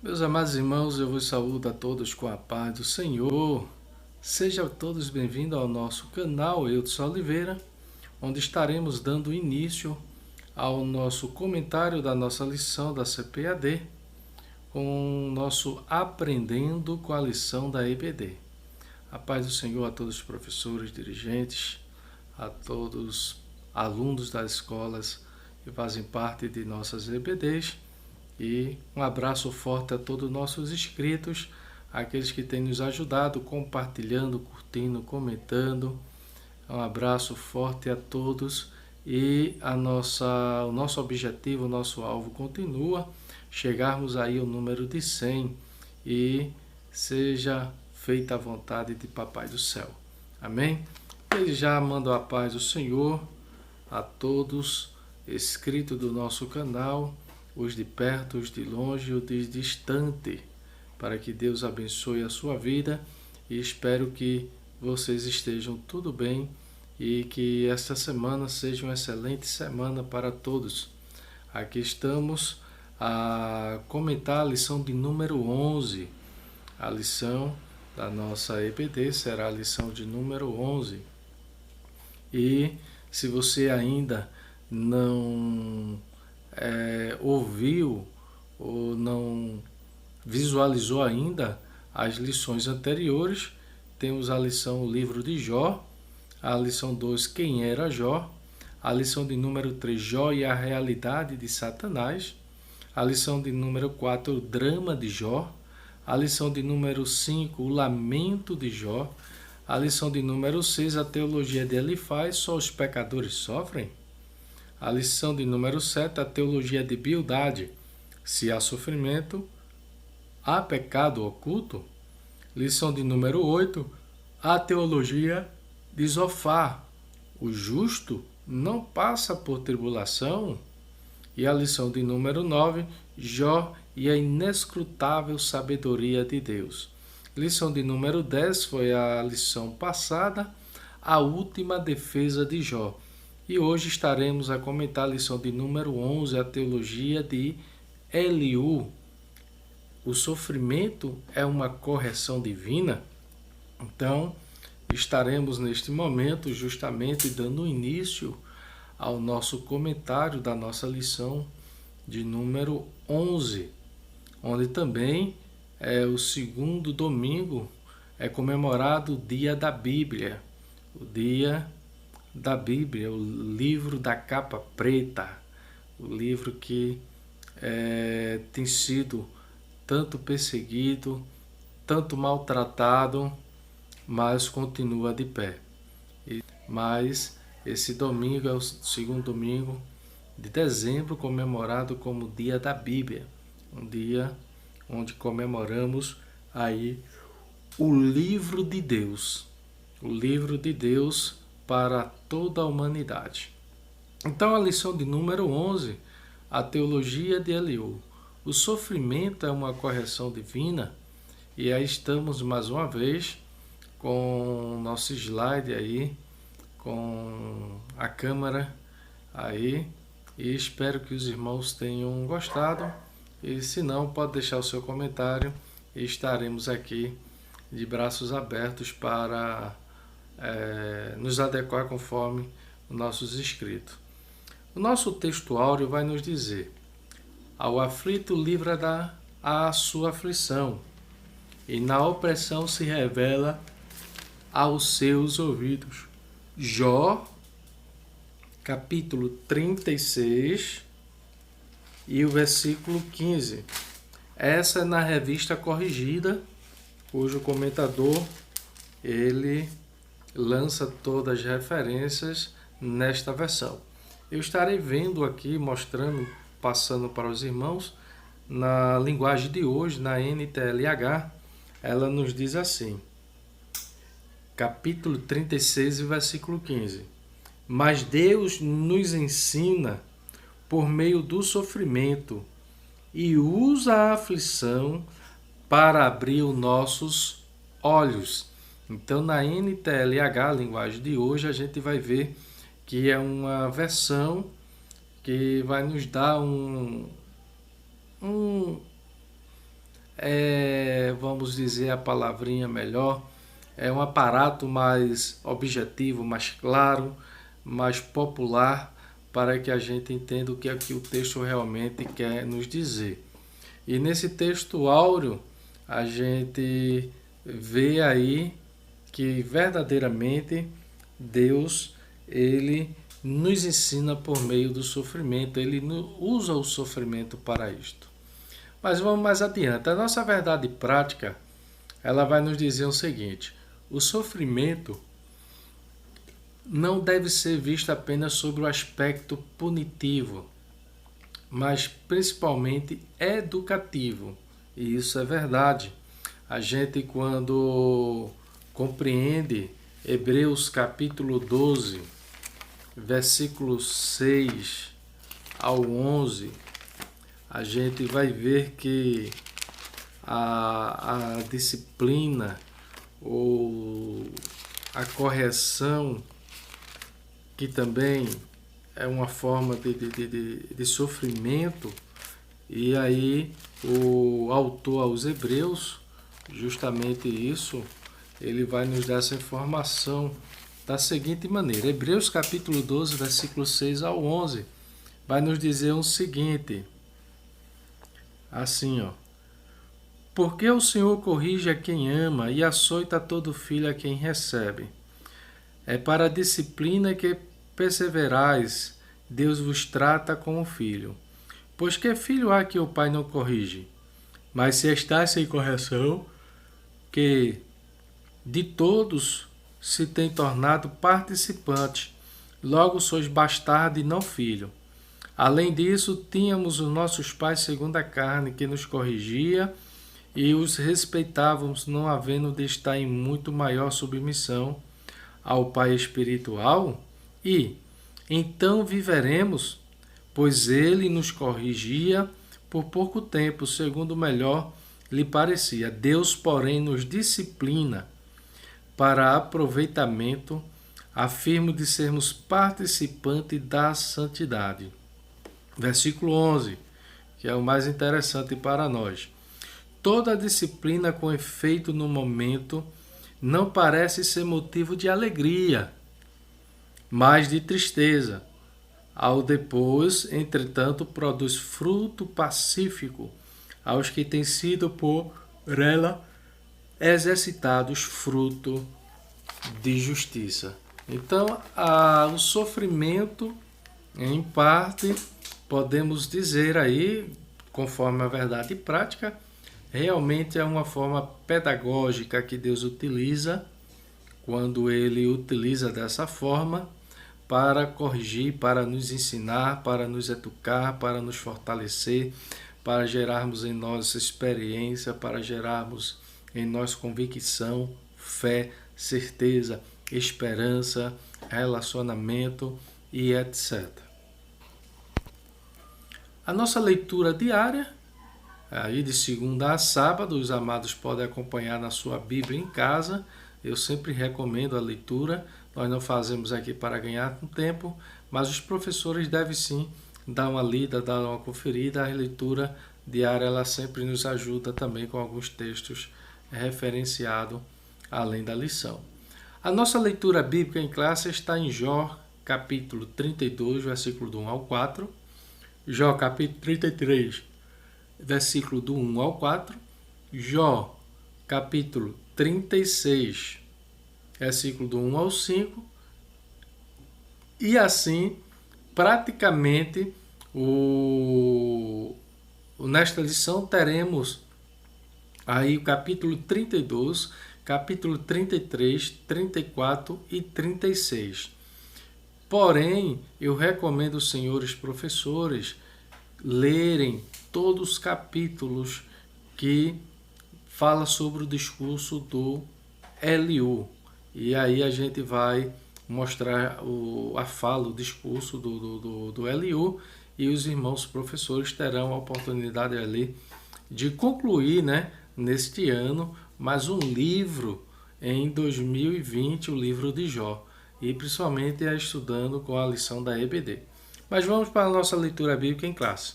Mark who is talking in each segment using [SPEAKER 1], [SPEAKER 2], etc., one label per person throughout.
[SPEAKER 1] Meus amados irmãos, eu vos saúdo a todos com a paz do Senhor. Sejam todos bem-vindos ao nosso canal Eudson Oliveira, onde estaremos dando início ao nosso comentário da nossa lição da CPAD, com o nosso Aprendendo com a lição da EBD. A paz do Senhor a todos os professores, dirigentes, a todos os alunos das escolas que fazem parte de nossas EBDs. E um abraço forte a todos os nossos inscritos, aqueles que têm nos ajudado, compartilhando, curtindo, comentando. Um abraço forte a todos e o nosso objetivo, o nosso alvo continua, chegarmos aí ao número de 100 e seja feita a vontade de Papai do Céu. Amém? Ele já manda a paz do Senhor a todos inscritos do nosso canal, os de perto, os de longe, os de distante, para que Deus abençoe a sua vida e espero que vocês estejam tudo bem e que esta semana seja uma excelente semana para todos. Aqui estamos a comentar a lição de número 11. A lição da nossa EBD será a lição de número 11. E se você ainda não ouviu ou não visualizou ainda as lições anteriores, temos a lição O Livro de Jó, a lição 2, Quem era Jó, a lição de número 3, Jó e a Realidade de Satanás, a lição de número 4, O Drama de Jó, a lição de número 5, O Lamento de Jó, a lição de número 6, A Teologia de Elifaz, Só os Pecadores Sofrem, a lição de número 7, a teologia de Bildade, se há sofrimento, há pecado oculto. Lição de número 8, a teologia de Zofar, o justo não passa por tribulação. E a lição de número 9, Jó e a inescrutável sabedoria de Deus. Lição de número 10 foi a lição passada, a última defesa de Jó. E hoje estaremos a comentar a lição de número 11, a teologia de Eliú. O sofrimento é uma correção divina? Então, estaremos neste momento justamente dando início ao nosso comentário da nossa lição de número 11, onde também o segundo domingo é comemorado o Dia da Bíblia, o Dia da Bíblia, o livro da capa preta, o livro que tem sido tanto perseguido, tanto maltratado, mas continua de pé. Mas esse domingo é o segundo domingo de dezembro, comemorado como Dia da Bíblia, um dia onde comemoramos aí o livro de Deus, para toda a humanidade. Então, a lição de número 11, a teologia de Eliú. O sofrimento é uma correção divina, e aí estamos mais uma vez com o nosso slide aí, com a câmera aí, e espero que os irmãos tenham gostado, e se não, pode deixar o seu comentário, e estaremos aqui de braços abertos para nos adequar conforme os nossos inscritos. O nosso texto áureo vai nos dizer: ao aflito livra a sua aflição, e na opressão se revela aos seus ouvidos. Jó, capítulo 36 e o versículo 15. Essa é na revista corrigida, cujo comentador ele lança todas as referências nesta versão. Eu estarei vendo aqui, mostrando, passando para os irmãos, na linguagem de hoje, na NTLH, ela nos diz assim, capítulo 36, versículo 15. Mas Deus nos ensina por meio do sofrimento e usa a aflição para abrir os nossos olhos. Então, na NTLH, a linguagem de hoje, a gente vai ver que é uma versão que vai nos dar vamos dizer a palavrinha melhor, é um aparato mais objetivo, mais claro, mais popular, para que a gente entenda o que é que o texto realmente quer nos dizer. E nesse texto áureo, a gente vê aí que verdadeiramente Deus, ele nos ensina por meio do sofrimento, ele usa o sofrimento para isto. Mas vamos mais adiante. A nossa verdade prática, ela vai nos dizer o seguinte: o sofrimento não deve ser visto apenas sobre o aspecto punitivo, mas principalmente educativo. E isso é verdade. A gente, quando compreende Hebreus capítulo 12, versículos 6 ao 11, a gente vai ver que a disciplina ou a correção, que também é uma forma de sofrimento, e aí o autor aos Hebreus, justamente isso, ele vai nos dar essa informação da seguinte maneira. Hebreus capítulo 12, versículos 6 ao 11, vai nos dizer o seguinte, assim, ó: porque o Senhor corrige a quem ama e açoita todo filho a quem recebe. É para a disciplina que perseverais, Deus vos trata como filho. Pois que filho há que o pai não corrige? Mas se estáis sem correção, que de todos se tem tornado participante, logo sois bastardo e não filho. Além disso, tínhamos os nossos pais segundo a carne, que nos corrigia, e os respeitávamos, não havendo de estar em muito maior submissão ao Pai espiritual? E então viveremos, pois ele nos corrigia por pouco tempo, segundo melhor lhe parecia. Deus, porém, nos disciplina para aproveitamento, a fim de sermos participantes da santidade. Versículo 11, que é o mais interessante para nós. Toda disciplina com efeito no momento não parece ser motivo de alegria, mas de tristeza. Ao depois, entretanto, produz fruto pacífico aos que têm sido por ela exercitados fruto de justiça. Então, o sofrimento, em parte, podemos dizer aí, conforme a verdade prática, realmente é uma forma pedagógica que Deus utiliza, quando ele utiliza dessa forma para corrigir, para nos ensinar, para nos educar, para nos fortalecer, para gerarmos em nós experiência, para gerarmos em nós convicção, fé, certeza, esperança, relacionamento e etc. A nossa leitura diária, aí de segunda a sábado, os amados podem acompanhar na sua Bíblia em casa. Eu sempre recomendo a leitura. Nós não fazemos aqui para ganhar tempo, mas os professores devem sim dar uma lida, dar uma conferida. A leitura diária, ela sempre nos ajuda também com alguns textos referenciados além da lição. A nossa leitura bíblica em classe está em Jó, capítulo 32, versículo do 1 ao 4. Jó, capítulo 33, versículo do 1 ao 4. Jó, capítulo 36, versículo do 1 ao 5. E assim, praticamente, nesta lição teremos aí o capítulo 32, capítulo 33, 34 e 36. Porém, eu recomendo aos senhores professores lerem todos os capítulos que fala sobre o discurso do Eliú. E aí a gente vai mostrar a fala, o discurso do Eliú, e os irmãos professores terão a oportunidade ali de concluir, né, neste ano, mais um livro em 2020, o livro de Jó, e principalmente estudando com a lição da EBD. Mas vamos para a nossa leitura bíblica em classe.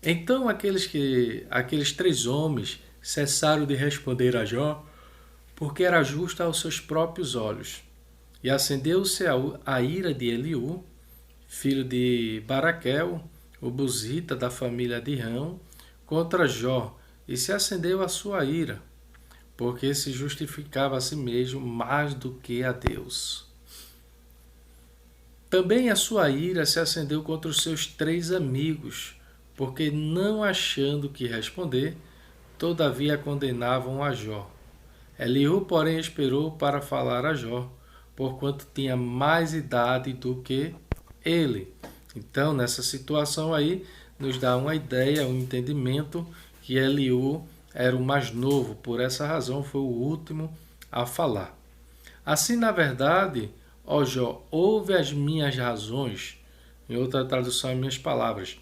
[SPEAKER 1] Então aqueles 3 homens cessaram de responder a Jó, porque era justo aos seus próprios olhos. E acendeu-se a ira de Eliú, filho de Baraquel, o buzita da família de Rão, contra Jó, e se acendeu a sua ira, porque se justificava a si mesmo mais do que a Deus. Também a sua ira se acendeu contra os seus 3 amigos, porque não achando que responder, todavia condenavam a Jó. Eliú, porém, esperou para falar a Jó, porquanto tinha mais idade do que ele. Então, nessa situação aí, nos dá uma ideia, um entendimento que Eliú era o mais novo, por essa razão foi o último a falar. Assim, na verdade, ó Jó, ouve as minhas razões, em outra tradução, as minhas palavras,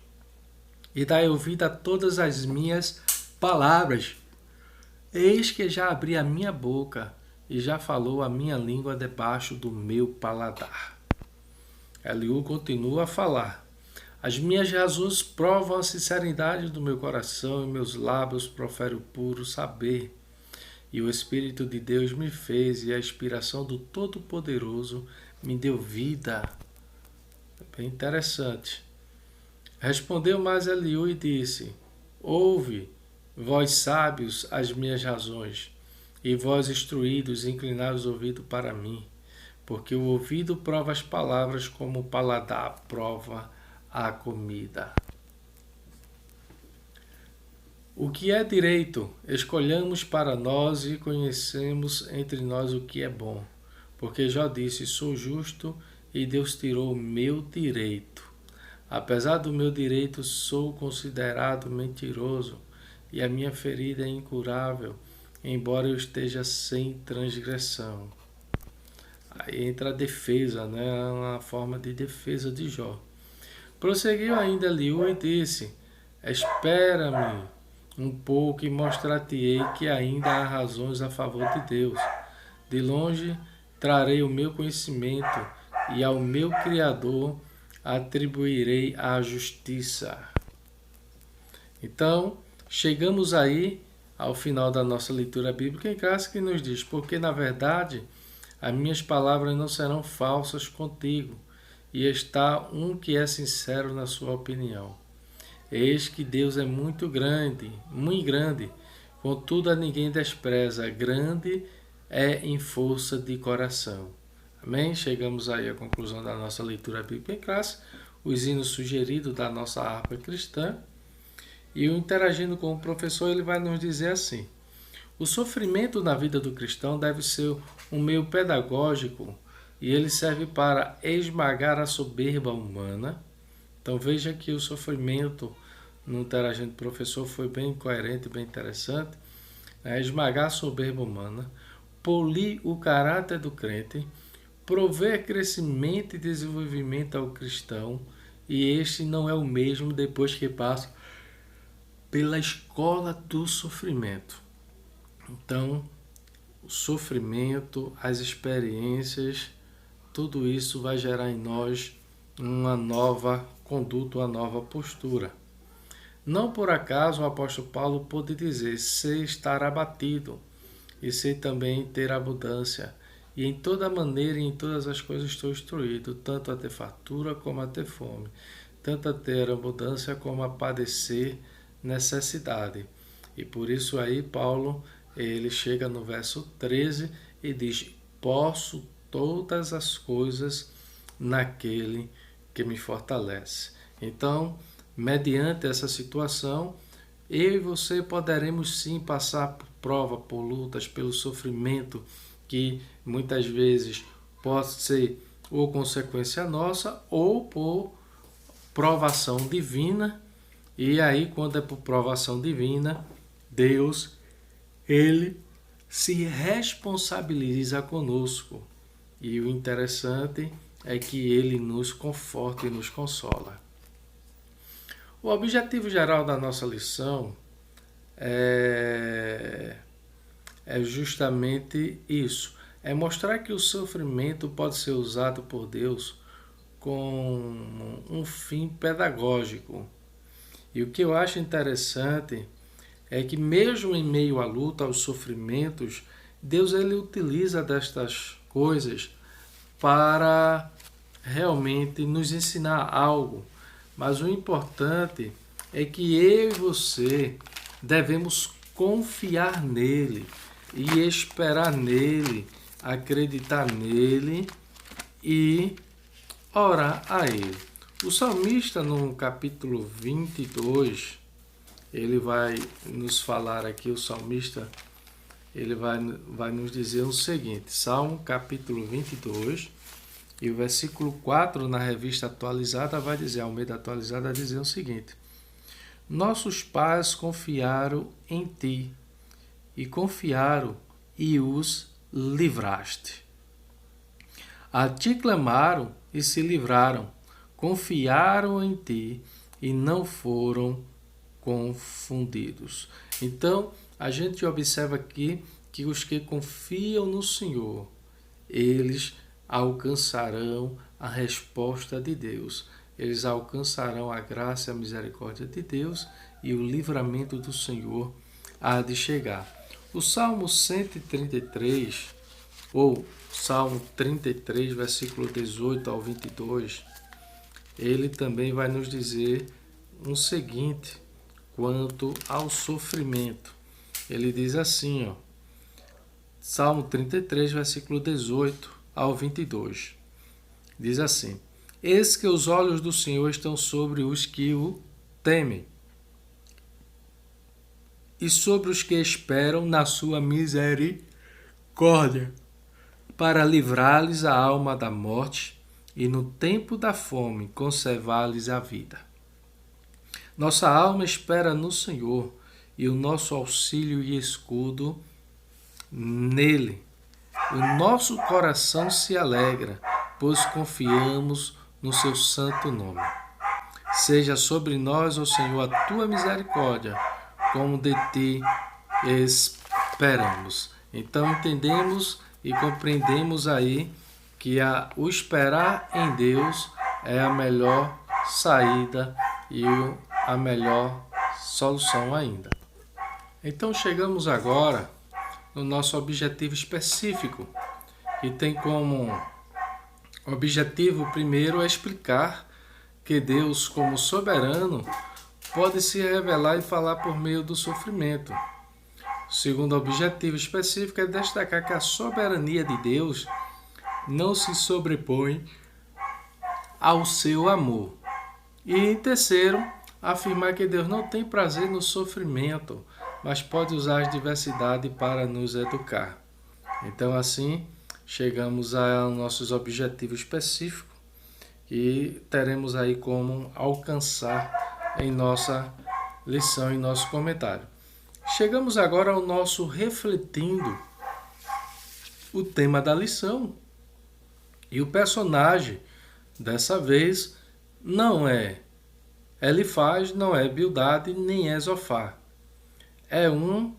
[SPEAKER 1] e dai ouvido a todas as minhas palavras. Eis que já abri a minha boca, e já falou a minha língua debaixo do meu paladar. Eliú continua a falar. As minhas razões provam a sinceridade do meu coração, e meus lábios proferem o puro saber. E o Espírito de Deus me fez, e a inspiração do Todo-Poderoso me deu vida. É bem interessante. Respondeu mais Eliú e disse: ouve, vós sábios, as minhas razões, e vós instruídos, inclinai os ouvidos para mim, porque o ouvido prova as palavras como o paladar prova a comida. O que é direito, escolhamos para nós e conhecemos entre nós o que é bom, porque Jó disse: sou justo e Deus tirou o meu direito. Apesar do meu direito, sou considerado mentiroso e a minha ferida é incurável, embora eu esteja sem transgressão. Aí entra a defesa, né? Uma forma de defesa de Jó. Prosseguiu ainda Eliú e disse: espera-me um pouco e mostrar-te-ei que ainda há razões a favor de Deus. De longe trarei o meu conhecimento e ao meu Criador atribuirei a justiça. Então, chegamos aí ao final da nossa leitura bíblica em classe, que nos diz: porque na verdade as minhas palavras não serão falsas contigo, e está um que é sincero na sua opinião. Eis que Deus é muito grande, contudo a ninguém despreza, grande é em força de coração. Amém? Chegamos aí à conclusão da nossa leitura bíblica em classe, os hinos sugeridos da nossa harpa cristã. E o interagindo com o professor, ele vai nos dizer assim: o sofrimento na vida do cristão deve ser um meio pedagógico e ele serve para esmagar a soberba humana. Então veja que o sofrimento no interagindo com o professor foi bem coerente, bem interessante. Esmagar a soberba humana, polir o caráter do crente, prover crescimento e desenvolvimento ao cristão, e este não é o mesmo depois que passa pela escola do sofrimento. Então, o sofrimento, as experiências, tudo isso vai gerar em nós uma nova conduta, uma nova postura. Não por acaso o apóstolo Paulo pôde dizer: sei estar abatido e sei também ter abundância, e em toda maneira e em todas as coisas estou instruído, tanto a ter fartura como a ter fome, tanto a ter abundância como a padecer necessidade. E por isso aí Paulo, ele chega no verso 13 e diz: posso todas as coisas naquele que me fortalece. Então, mediante essa situação, eu e você poderemos sim passar por prova, por lutas, pelo sofrimento, que muitas vezes pode ser ou consequência nossa ou por provação divina. E aí, quando é por provação divina, Deus, ele se responsabiliza conosco. E o interessante é que ele nos conforta e nos consola. O objetivo geral da nossa lição é justamente isso. É mostrar que o sofrimento pode ser usado por Deus com um fim pedagógico. E o que eu acho interessante é que mesmo em meio à luta, aos sofrimentos, Deus ele utiliza destas coisas para realmente nos ensinar algo. Mas o importante é que eu e você devemos confiar nele e esperar nele, acreditar nele e orar a ele. O salmista, no capítulo 22, ele vai nos falar aqui, o salmista, ele vai nos dizer o seguinte, Salmo capítulo 22, e o versículo 4 na revista atualizada vai dizer, Almeida atualizada vai dizer o seguinte: nossos pais confiaram em ti, e confiaram e os livraste. A ti clamaram e se livraram, confiaram em ti e não foram confundidos. Então, a gente observa aqui que os que confiam no Senhor, eles alcançarão a resposta de Deus. Eles alcançarão a graça e a misericórdia de Deus e o livramento do Senhor há de chegar. O Salmo 133, ou Salmo 33, versículo 18 ao 22, ele também vai nos dizer o seguinte quanto ao sofrimento. Ele diz assim, ó, Salmo 33, versículo 18 ao 22. Diz assim: eis que os olhos do Senhor estão sobre os que o temem, e sobre os que esperam na sua misericórdia, para livrar-lhes a alma da morte e no tempo da fome conservar-lhes a vida. Nossa alma espera no Senhor, e o nosso auxílio e escudo nele. O nosso coração se alegra, pois confiamos no seu santo nome. Seja sobre nós, ó Senhor, a tua misericórdia, como de ti esperamos. Então entendemos e compreendemos aí que o esperar em Deus é a melhor saída e a melhor solução ainda. Então chegamos agora no nosso objetivo específico, e tem como objetivo primeiro explicar que Deus, como soberano, pode se revelar e falar por meio do sofrimento. O segundo objetivo específico é destacar que a soberania de Deus não se sobrepõe ao seu amor. E em terceiro, afirmar que Deus não tem prazer no sofrimento, mas pode usar as diversidades para nos educar. Então, assim, chegamos aos nossos objetivos específicos e teremos aí como alcançar em nossa lição, em nosso comentário. Chegamos agora ao nosso refletindo o tema da lição. E o personagem, dessa vez, não é Elifaz, não é Bildade, nem é Zofar. É um,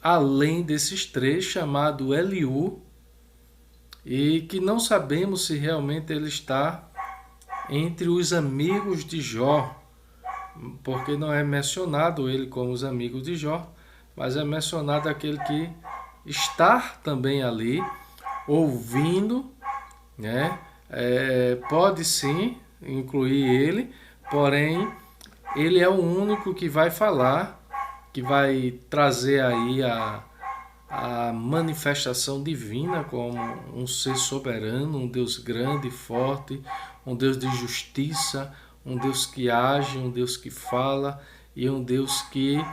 [SPEAKER 1] além desses três, chamado Eliú, e que não sabemos se realmente ele está entre os amigos de Jó, porque não é mencionado ele como os amigos de Jó, mas é mencionado aquele que está também ali, ouvindo, né? Pode sim incluir ele, porém ele é o único que vai falar, que vai trazer aí a manifestação divina como um ser soberano, um Deus grande e forte, um Deus de justiça, um Deus que age, um Deus que fala e um Deus que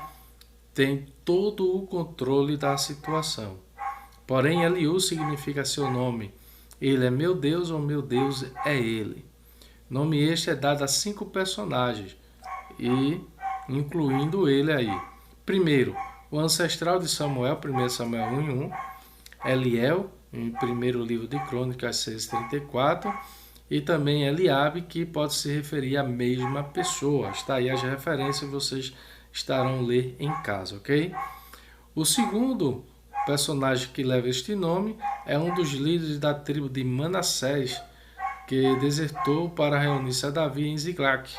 [SPEAKER 1] tem todo o controle da situação. Porém, Eliú significa seu nome. Ele é meu Deus, ou meu Deus é ele. Nome este é dado a 5 personagens, e incluindo ele aí. Primeiro, o ancestral de Samuel, 1 Samuel 1:1, Eliel, em 1º livro de Crônicas 6:34, e também Eliabe, que pode se referir à mesma pessoa. Está aí as referências, vocês estarão a ler em casa, ok? O segundo personagem que leva este nome é um dos líderes da tribo de Manassés, que desertou para reunir-se a Davi em Ziclague.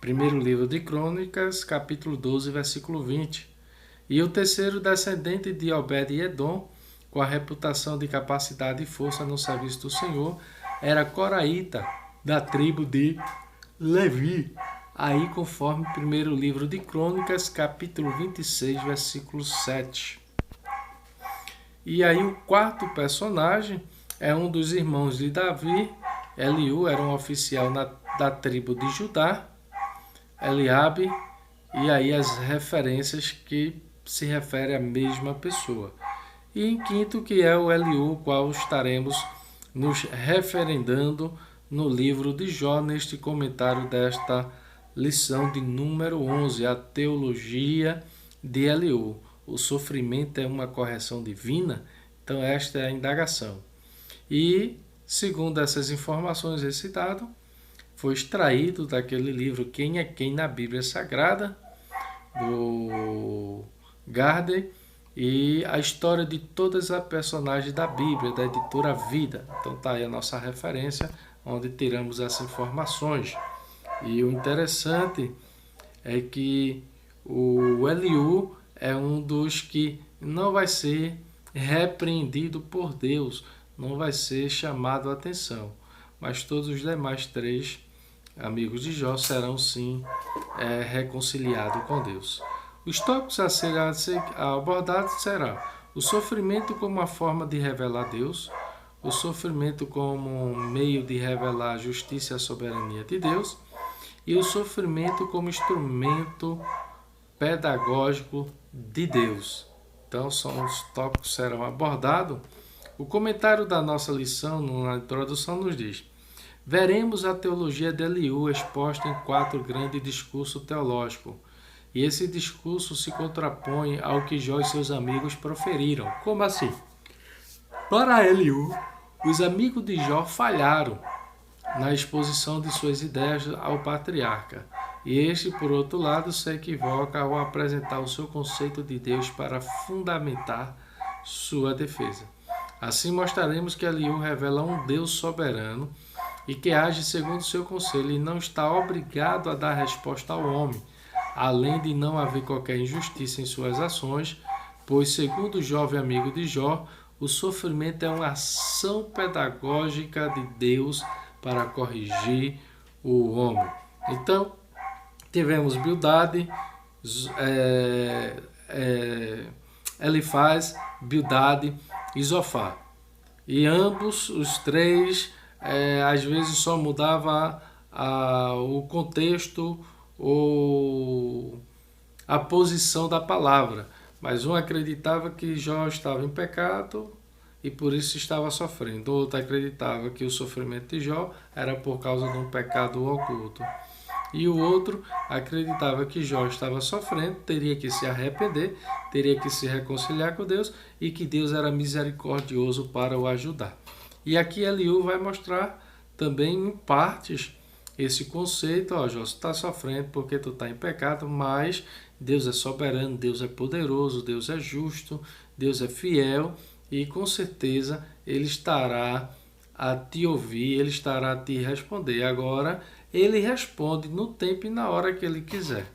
[SPEAKER 1] Primeiro livro de Crônicas, capítulo 12, versículo 20. E o terceiro descendente de Obed-Edom, com a reputação de capacidade e força no serviço do Senhor, era Coraíta, da tribo de Levi. Aí, conforme o primeiro livro de Crônicas, capítulo 26, versículo 7. E aí o quarto personagem é um dos irmãos de Davi. Eliú era um oficial da tribo de Judá. Eliabe, e aí as referências que se referem à mesma pessoa. E em quinto, que é o Eliú, qual estaremos nos referendando no livro de Jó, neste comentário desta lição de número 11, a teologia de Eliú. O sofrimento é uma correção divina? Então esta é a indagação. E, segundo essas informações, esse dado foi extraído daquele livro Quem é Quem na Bíblia Sagrada, do Gardner, e a história de todas as personagens da Bíblia, da editora Vida. Então está aí a nossa referência, onde tiramos essas informações. E o interessante é que o Eliú é um dos que não vai ser repreendido por Deus, não vai ser chamado a atenção. Mas todos os demais três amigos de Jó serão sim reconciliados com Deus. Os tópicos a ser abordados será o sofrimento como uma forma de revelar Deus, o sofrimento como um meio de revelar a justiça e a soberania de Deus, e o sofrimento como instrumento pedagógico de Deus. Então, são os tópicos que serão abordados. O comentário da nossa lição, na introdução, nos diz: veremos a teologia de Eliú exposta em 4 grandes discursos teológicos. E esse discurso se contrapõe ao que Jó e seus amigos proferiram. Como assim? Para Eliú, os amigos de Jó falharam na exposição de suas ideias ao patriarca. E este, por outro lado, se equivoca ao apresentar o seu conceito de Deus para fundamentar sua defesa. Assim mostraremos que Eliú revela um Deus soberano e que age segundo seu conselho e não está obrigado a dar resposta ao homem, além de não haver qualquer injustiça em suas ações, pois, segundo o jovem amigo de Jó, o sofrimento é uma ação pedagógica de Deus para corrigir o homem. Então, tivemos Bildade, Elifaz, Bildade e Zofar. E ambos, os três, às vezes só mudava o contexto ou a posição da palavra. Mas um acreditava que Jó estava em pecado e por isso estava sofrendo. O outro acreditava que o sofrimento de Jó era por causa de um pecado oculto. E o outro acreditava que Jó estava sofrendo, teria que se arrepender, teria que se reconciliar com Deus e que Deus era misericordioso para o ajudar. E aqui Eliú vai mostrar também em partes esse conceito: ó, Jó, você está sofrendo porque tu está em pecado, mas Deus é soberano, Deus é poderoso, Deus é justo, Deus é fiel e com certeza Ele estará a te ouvir, Ele estará a te responder. Agora, Ele responde no tempo e na hora que Ele quiser.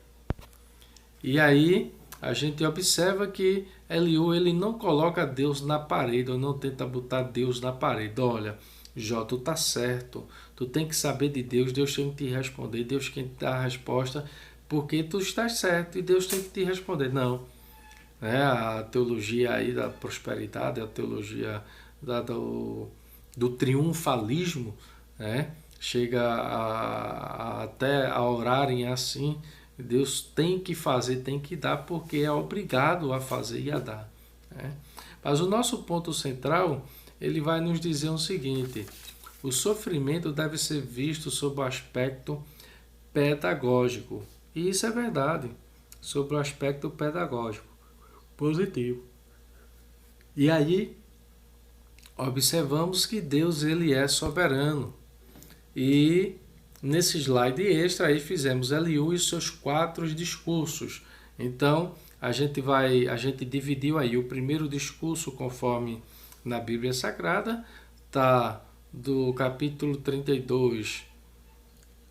[SPEAKER 1] E aí a gente observa que Eliú, ele não coloca Deus na parede, ou não tenta botar Deus na parede. Olha, Jó, tu tá certo, tu tem que saber de Deus, Deus tem que te responder, Deus tem que te dar a resposta, porque tu estás certo e Deus tem que te responder. Não. A teologia aí da prosperidade, a teologia do triunfalismo, chega até a orarem assim: Deus tem que fazer, tem que dar, porque é obrigado a fazer e a dar. Mas o nosso ponto central, ele vai nos dizer o seguinte: o sofrimento deve ser visto sob o aspecto pedagógico. E isso é verdade, sob o aspecto pedagógico, positivo. E aí, observamos que Deus, ele é soberano. E nesse slide extra aí fizemos Eliú e seus 4 discursos. Então, a gente dividiu aí o primeiro discurso, conforme na Bíblia Sagrada, tá do capítulo 32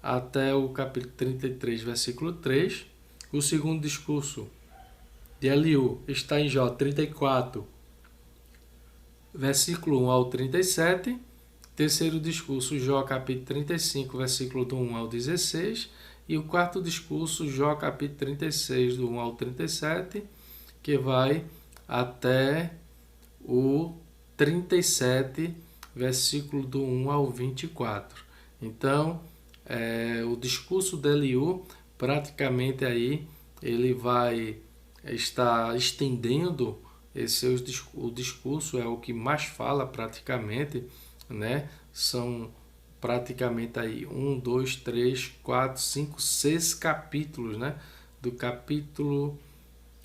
[SPEAKER 1] até o capítulo 33, versículo 3. O segundo discurso de Eliú está em Jó 34, versículo 1 ao 37. Terceiro discurso, Jó capítulo 35, versículo do 1 ao 16. E o quarto discurso, Jó capítulo 36, do 1 ao 37, que vai até o 37, versículo do 1 ao 24. Então, o discurso de Eliú, praticamente aí, ele vai estar estendendo o discurso, é o que mais fala praticamente, né? São praticamente aí 1, 2, 3, 4, 5, 6 capítulos, né? Do capítulo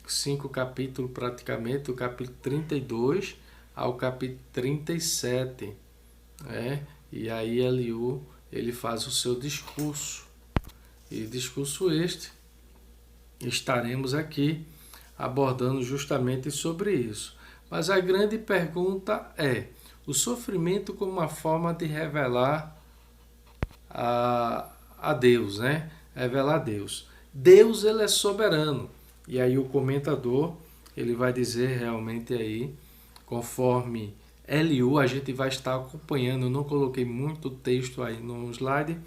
[SPEAKER 1] 5 capítulos praticamente, do capítulo 32 ao capítulo 37, né? E aí Eliú, ele faz o seu discurso. E discurso este, estaremos aqui abordando justamente sobre isso. Mas a grande pergunta é, o sofrimento como uma forma de revelar a Deus, né? Revelar a Deus. Deus, ele é soberano. E aí o comentador, ele vai dizer realmente aí, conforme Eliú, a gente vai estar acompanhando. Eu não coloquei muito texto aí no slide,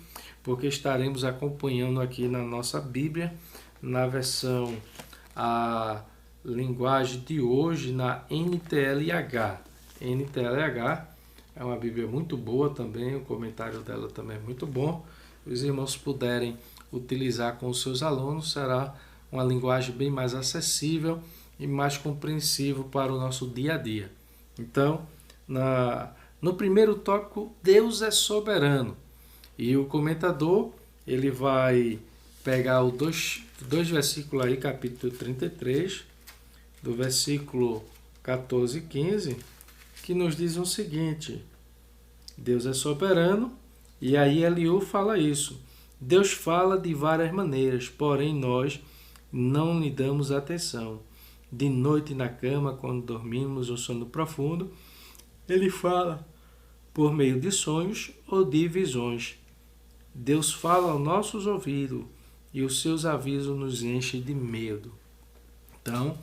[SPEAKER 1] porque estaremos acompanhando aqui na nossa Bíblia, na versão, a linguagem de hoje, na NTLH. NTLH é uma Bíblia muito boa também, o comentário dela também é muito bom. Os irmãos puderem utilizar com os seus alunos, será uma linguagem bem mais acessível e mais compreensível para o nosso dia a dia. Então, no primeiro tópico, Deus é soberano. E o comentador, ele vai pegar os dois versículos aí, capítulo 33, do versículo 14 e 15, que nos diz o seguinte: Deus é soberano, e aí Eliú fala isso. Deus fala de várias maneiras, porém nós não lhe damos atenção. De noite na cama, quando dormimos ou sono profundo, ele fala por meio de sonhos ou de visões. Deus fala aos nossos ouvidos e os seus avisos nos enchem de medo. Então,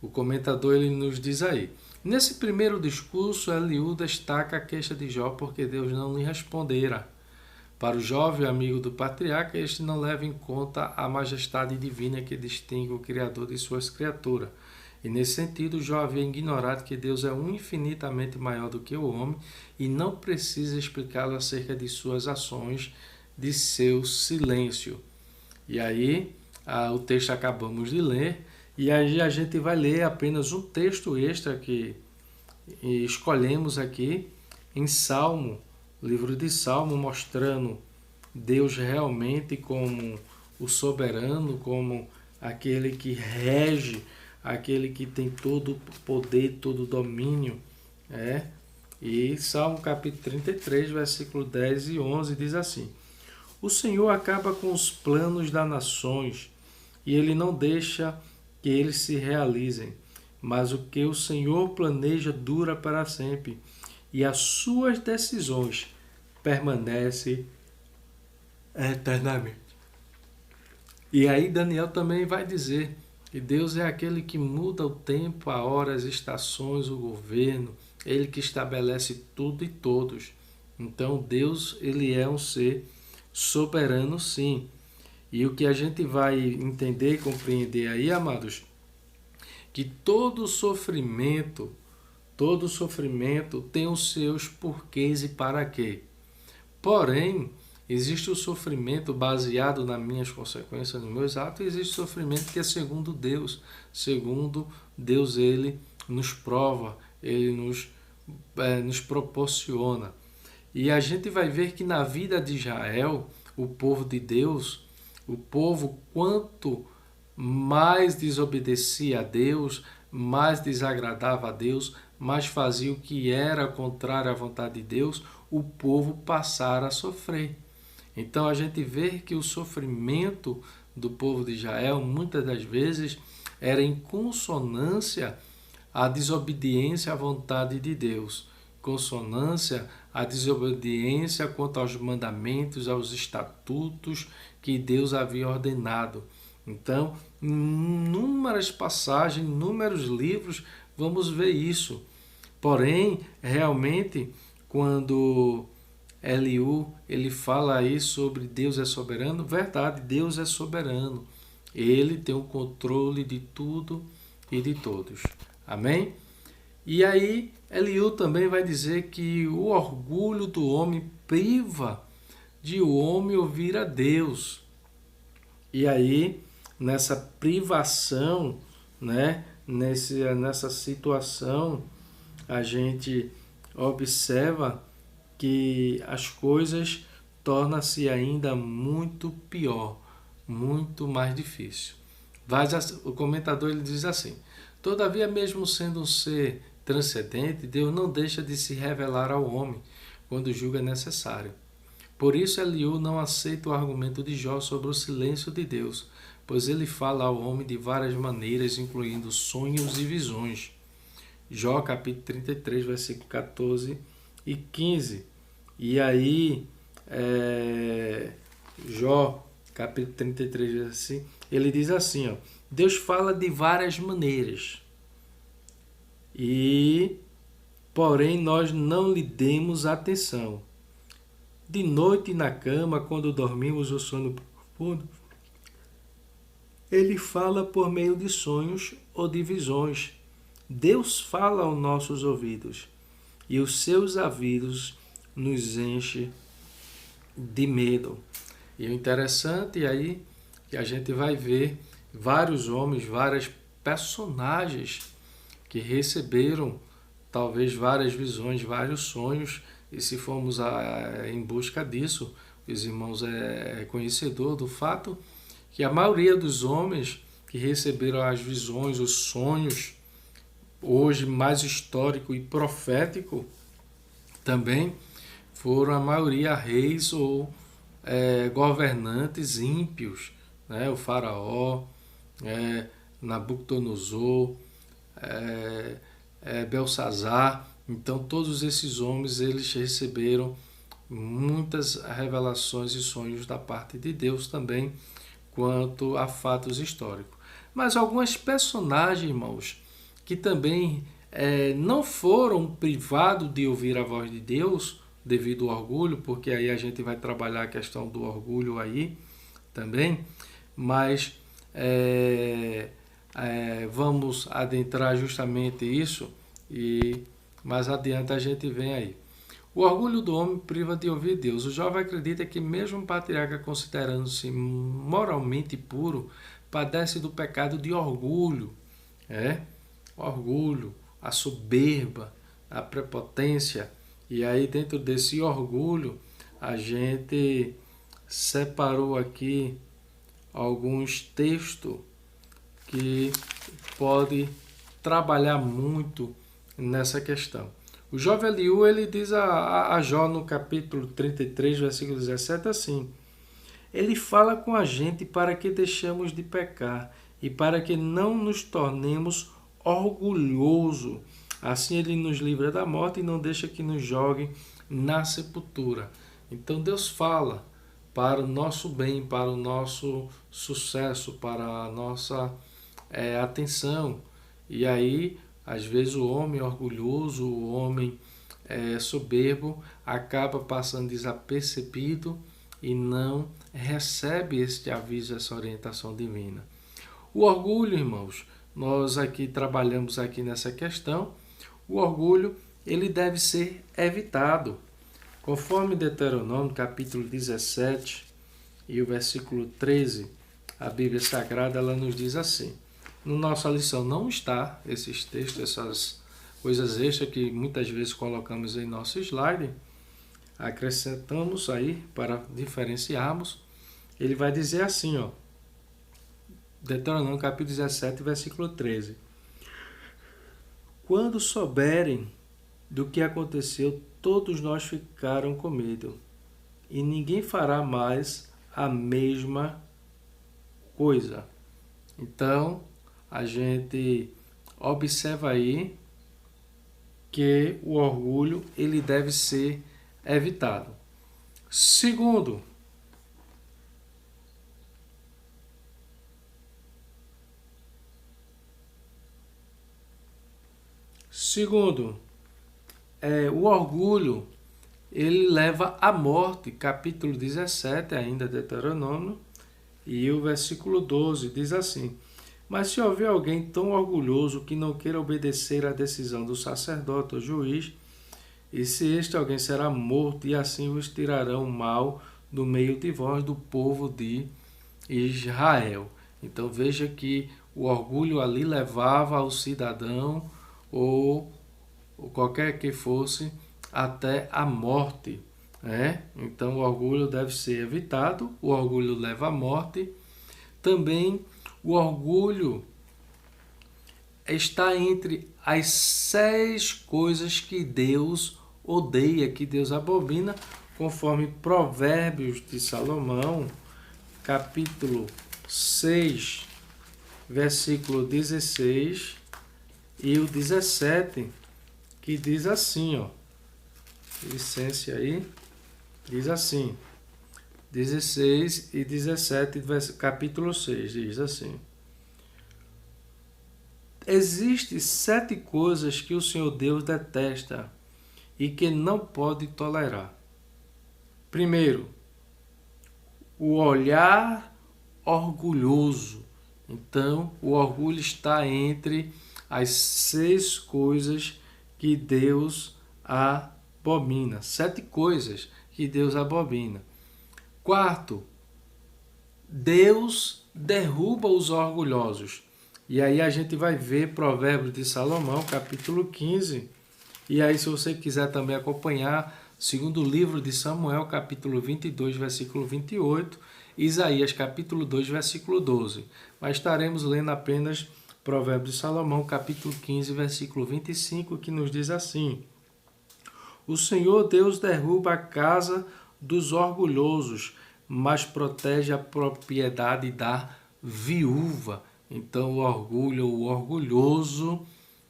[SPEAKER 1] o comentador ele nos diz aí. Nesse primeiro discurso, Eliú destaca a queixa de Jó porque Deus não lhe respondera. Para o jovem amigo do patriarca, este não leva em conta a majestade divina que distingue o Criador de suas criaturas. E nesse sentido, Jó havia ignorado que Deus é infinitamente maior do que o homem e não precisa explicá-lo acerca de suas ações, de seu silêncio. E aí, o texto acabamos de ler, e aí a gente vai ler apenas um texto extra que escolhemos aqui em Salmo, livro de Salmo, mostrando Deus realmente como o soberano, como aquele que rege, aquele que tem todo o poder, todo o domínio. E Salmo capítulo 33, versículo 10 e 11 diz assim: O Senhor acaba com os planos das nações, e Ele não deixa que eles se realizem. Mas o que o Senhor planeja dura para sempre, e as suas decisões permanecem eternamente. E aí Daniel também vai dizer que Deus é aquele que muda o tempo, a hora, as estações, o governo, Ele que estabelece tudo e todos. Então Deus, ele é um ser soberano, sim. E o que a gente vai entender e compreender aí, amados, que todo sofrimento tem os seus porquês e para quê. Porém, existe o sofrimento baseado nas minhas consequências, nos meus atos, e existe o sofrimento que é segundo Deus. Segundo Deus, ele nos prova, ele nos proporciona. E a gente vai ver que na vida de Israel, o povo de Deus, o povo, quanto mais desobedecia a Deus, mais desagradava a Deus, mais fazia o que era contrário à vontade de Deus, o povo passara a sofrer. Então a gente vê que o sofrimento do povo de Israel, muitas das vezes, era em consonância à desobediência à vontade de Deus, consonância a desobediência quanto aos mandamentos, aos estatutos que Deus havia ordenado. Então, em inúmeras passagens, em inúmeros livros, vamos ver isso. Porém, realmente, quando Eliú ele fala aí sobre Deus é soberano, verdade, Deus é soberano. Ele tem o controle de tudo e de todos. Amém? E aí, Eliú também vai dizer que o orgulho do homem priva de o homem ouvir a Deus. E aí, nessa privação, né, nessa situação, a gente observa que as coisas tornam-se ainda muito pior, muito mais difícil. O comentador ele diz assim: todavia, mesmo sendo um ser transcendente, Deus não deixa de se revelar ao homem quando julga necessário. Por isso, Eliú não aceita o argumento de Jó sobre o silêncio de Deus, pois ele fala ao homem de várias maneiras, incluindo sonhos e visões. Jó, capítulo 33, versículo 14 e 15. E aí, Jó, capítulo 33, assim, ele diz assim, ó, Deus fala de várias maneiras, porém nós não lhe demos atenção. De noite na cama, quando dormimos o sono profundo, ele fala por meio de sonhos ou de visões. Deus fala aos nossos ouvidos e os seus ouvidos nos enchem de medo. E o interessante é aí que a gente vai ver vários homens, vários personagens que receberam talvez várias visões, vários sonhos. E se formos em busca disso, os irmãos é conhecedor do fato que a maioria dos homens que receberam as visões, os sonhos, hoje mais histórico e profético, também foram a maioria reis ou governantes ímpios, né? O faraó, Nabucodonosor, Belsazar. Então todos esses homens eles receberam muitas revelações e sonhos da parte de Deus também quanto a fatos históricos. Mas algumas personagens, irmãos, que também não foram privados de ouvir a voz de Deus devido ao orgulho, porque aí a gente vai trabalhar a questão do orgulho aí também, mas vamos adentrar justamente isso e mais adiante a gente vem aí. O orgulho do homem priva de ouvir Deus. O jovem acredita que mesmo um patriarca, considerando-se moralmente puro, padece do pecado de orgulho. O orgulho, a soberba, a prepotência. E aí dentro desse orgulho, a gente separou aqui alguns textos que pode trabalhar muito nessa questão. O jovem Eliú, ele diz a Jó no capítulo 33, versículo 17 assim: ele fala com a gente para que deixemos de pecar e para que não nos tornemos orgulhosos. Assim ele nos livra da morte e não deixa que nos joguem na sepultura. Então Deus fala para o nosso bem, para o nosso sucesso, para a nossa atenção. E aí, às vezes o homem orgulhoso, o homem soberbo, acaba passando desapercebido e não recebe este aviso, essa orientação divina. O orgulho, irmãos, nós aqui trabalhamos aqui nessa questão, o orgulho ele deve ser evitado. Conforme Deuteronômio, capítulo 17 e o versículo 13, a Bíblia Sagrada ela nos diz assim. Na nossa lição não está esses textos, essas coisas extras que muitas vezes colocamos em nosso slide, acrescentamos aí para diferenciarmos. Ele vai dizer assim, ó, Deuteronômio capítulo 17, versículo 13. Quando souberem do que aconteceu, todos nós ficaram com medo, e ninguém fará mais a mesma coisa. Então, a gente observa aí que o orgulho ele deve ser evitado. Segundo, o orgulho, ele leva à morte. Capítulo 17, ainda de Deuteronômio, e o versículo 12 diz assim: mas se houver alguém tão orgulhoso que não queira obedecer à decisão do sacerdote ou juiz, e se este alguém será morto, e assim vos tirarão mal do meio de vós, do povo de Israel. Então veja que o orgulho ali levava ao cidadão, ou qualquer que fosse, até a morte. Então o orgulho deve ser evitado, o orgulho leva à morte. Também o orgulho está entre as 6 coisas que Deus odeia, que Deus abomina, conforme Provérbios de Salomão, capítulo 6, versículo 16 e o 17, que diz assim, licença aí, diz assim, 16 e 17, capítulo 6, diz assim: existem 7 coisas que o Senhor Deus detesta e que não pode tolerar. Primeiro, o olhar orgulhoso. Então, o orgulho está entre as 6 coisas que Deus abomina. 7 coisas que Deus abomina. Quarto, Deus derruba os orgulhosos. E aí a gente vai ver Provérbios de Salomão, capítulo 15. E aí, se você quiser também acompanhar, segundo livro de Samuel, capítulo 22, versículo 28, Isaías, capítulo 2, versículo 12. Mas estaremos lendo apenas Provérbios de Salomão, capítulo 15, versículo 25, que nos diz assim: o Senhor Deus derruba a casa dos orgulhosos, mas protege a propriedade da viúva. Então, o orgulho, o orgulhoso,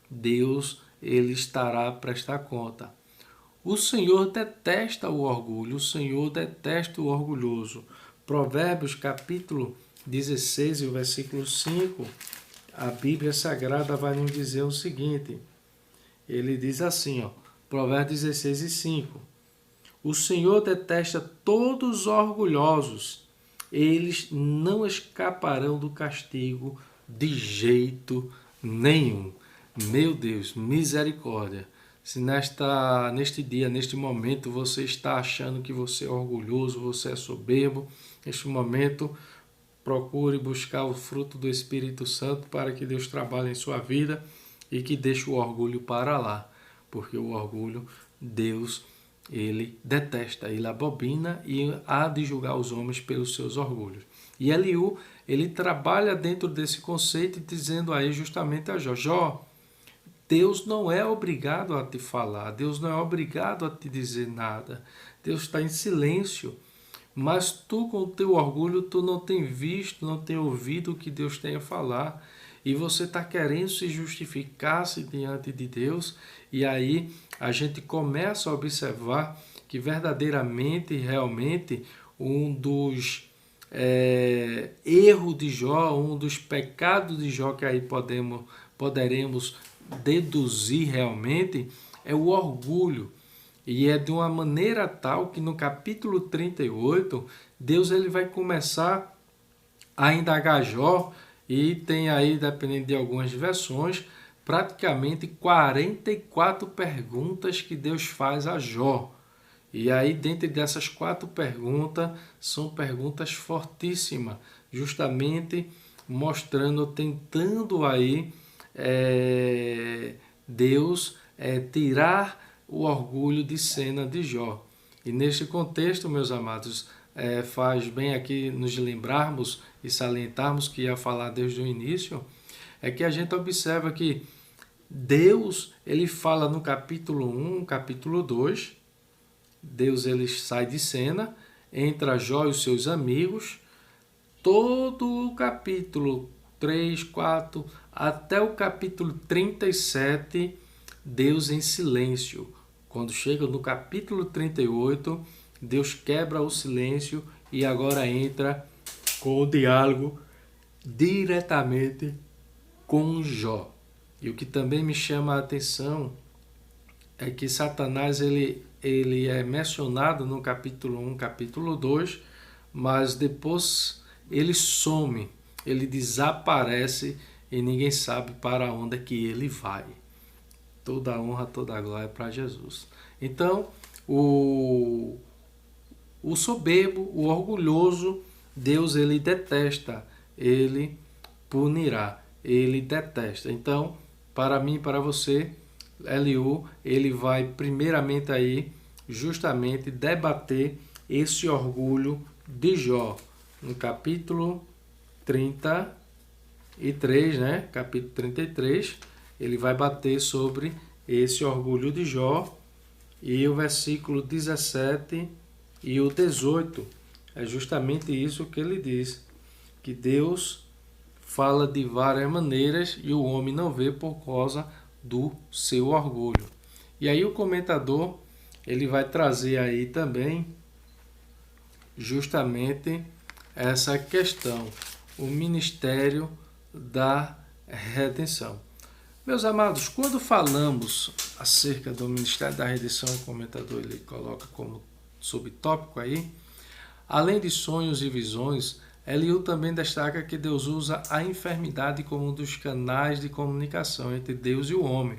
[SPEAKER 1] Deus, ele estará a prestar conta. O Senhor detesta o orgulho, o Senhor detesta o orgulhoso. Provérbios, capítulo 16, o versículo 5, a Bíblia Sagrada vai nos dizer o seguinte. Ele diz assim, Provérbios 16 e 5. O Senhor detesta todos os orgulhosos, eles não escaparão do castigo de jeito nenhum. Meu Deus, misericórdia. Se neste dia, neste momento, você está achando que você é orgulhoso, você é soberbo, neste momento, procure buscar o fruto do Espírito Santo para que Deus trabalhe em sua vida e que deixe o orgulho para lá. Porque o orgulho, Deus, ele detesta, ele abomina e há de julgar os homens pelos seus orgulhos. E Eliú, ele trabalha dentro desse conceito, dizendo aí justamente a Jó, Deus não é obrigado a te falar, Deus não é obrigado a te dizer nada, Deus está em silêncio, mas tu com o teu orgulho, tu não tem visto, não tem ouvido o que Deus tem a falar, e você está querendo se justificar-se diante de Deus, e aí a gente começa a observar que verdadeiramente, realmente, um dos erros de Jó, um dos pecados de Jó que aí poderemos deduzir realmente, é o orgulho. E é de uma maneira tal que no capítulo 38, Deus ele vai começar a indagar Jó, e tem aí, dependendo de algumas versões, praticamente 44 perguntas que Deus faz a Jó. E aí, dentro dessas 4 perguntas, são perguntas fortíssimas, justamente mostrando, tentando aí Deus tirar o orgulho de cena de Jó. E neste contexto, meus amados, faz bem aqui nos lembrarmos e salientarmos que ia falar desde o início, é que a gente observa que Deus, ele fala no capítulo 1, capítulo 2, Deus ele sai de cena, entra Jó e os seus amigos, todo o capítulo 3, 4, até o capítulo 37, Deus em silêncio. Quando chega no capítulo 38, Deus quebra o silêncio e agora entra com o diálogo diretamente com Jó. E o que também me chama a atenção é que Satanás ele é mencionado no capítulo 1, capítulo 2, mas depois ele some, ele desaparece e ninguém sabe para onde é que ele vai. Toda a honra, toda a glória para Jesus. Então, o soberbo, o orgulhoso, Deus ele detesta, ele punirá, ele detesta. Então, para mim e para você, Eliú, ele vai primeiramente aí justamente debater esse orgulho de Jó. No capítulo 33, né? Capítulo 33, ele vai bater sobre esse orgulho de Jó. E o versículo 17 e o 18 é justamente isso que ele diz, que Deus fala de várias maneiras e o homem não vê por causa do seu orgulho. E aí o comentador ele vai trazer aí também justamente essa questão, o ministério da redenção. Meus amados, quando falamos acerca do ministério da redenção, o comentador ele coloca como subtópico aí, além de sonhos e visões, Eliú também destaca que Deus usa a enfermidade como um dos canais de comunicação entre Deus e o homem.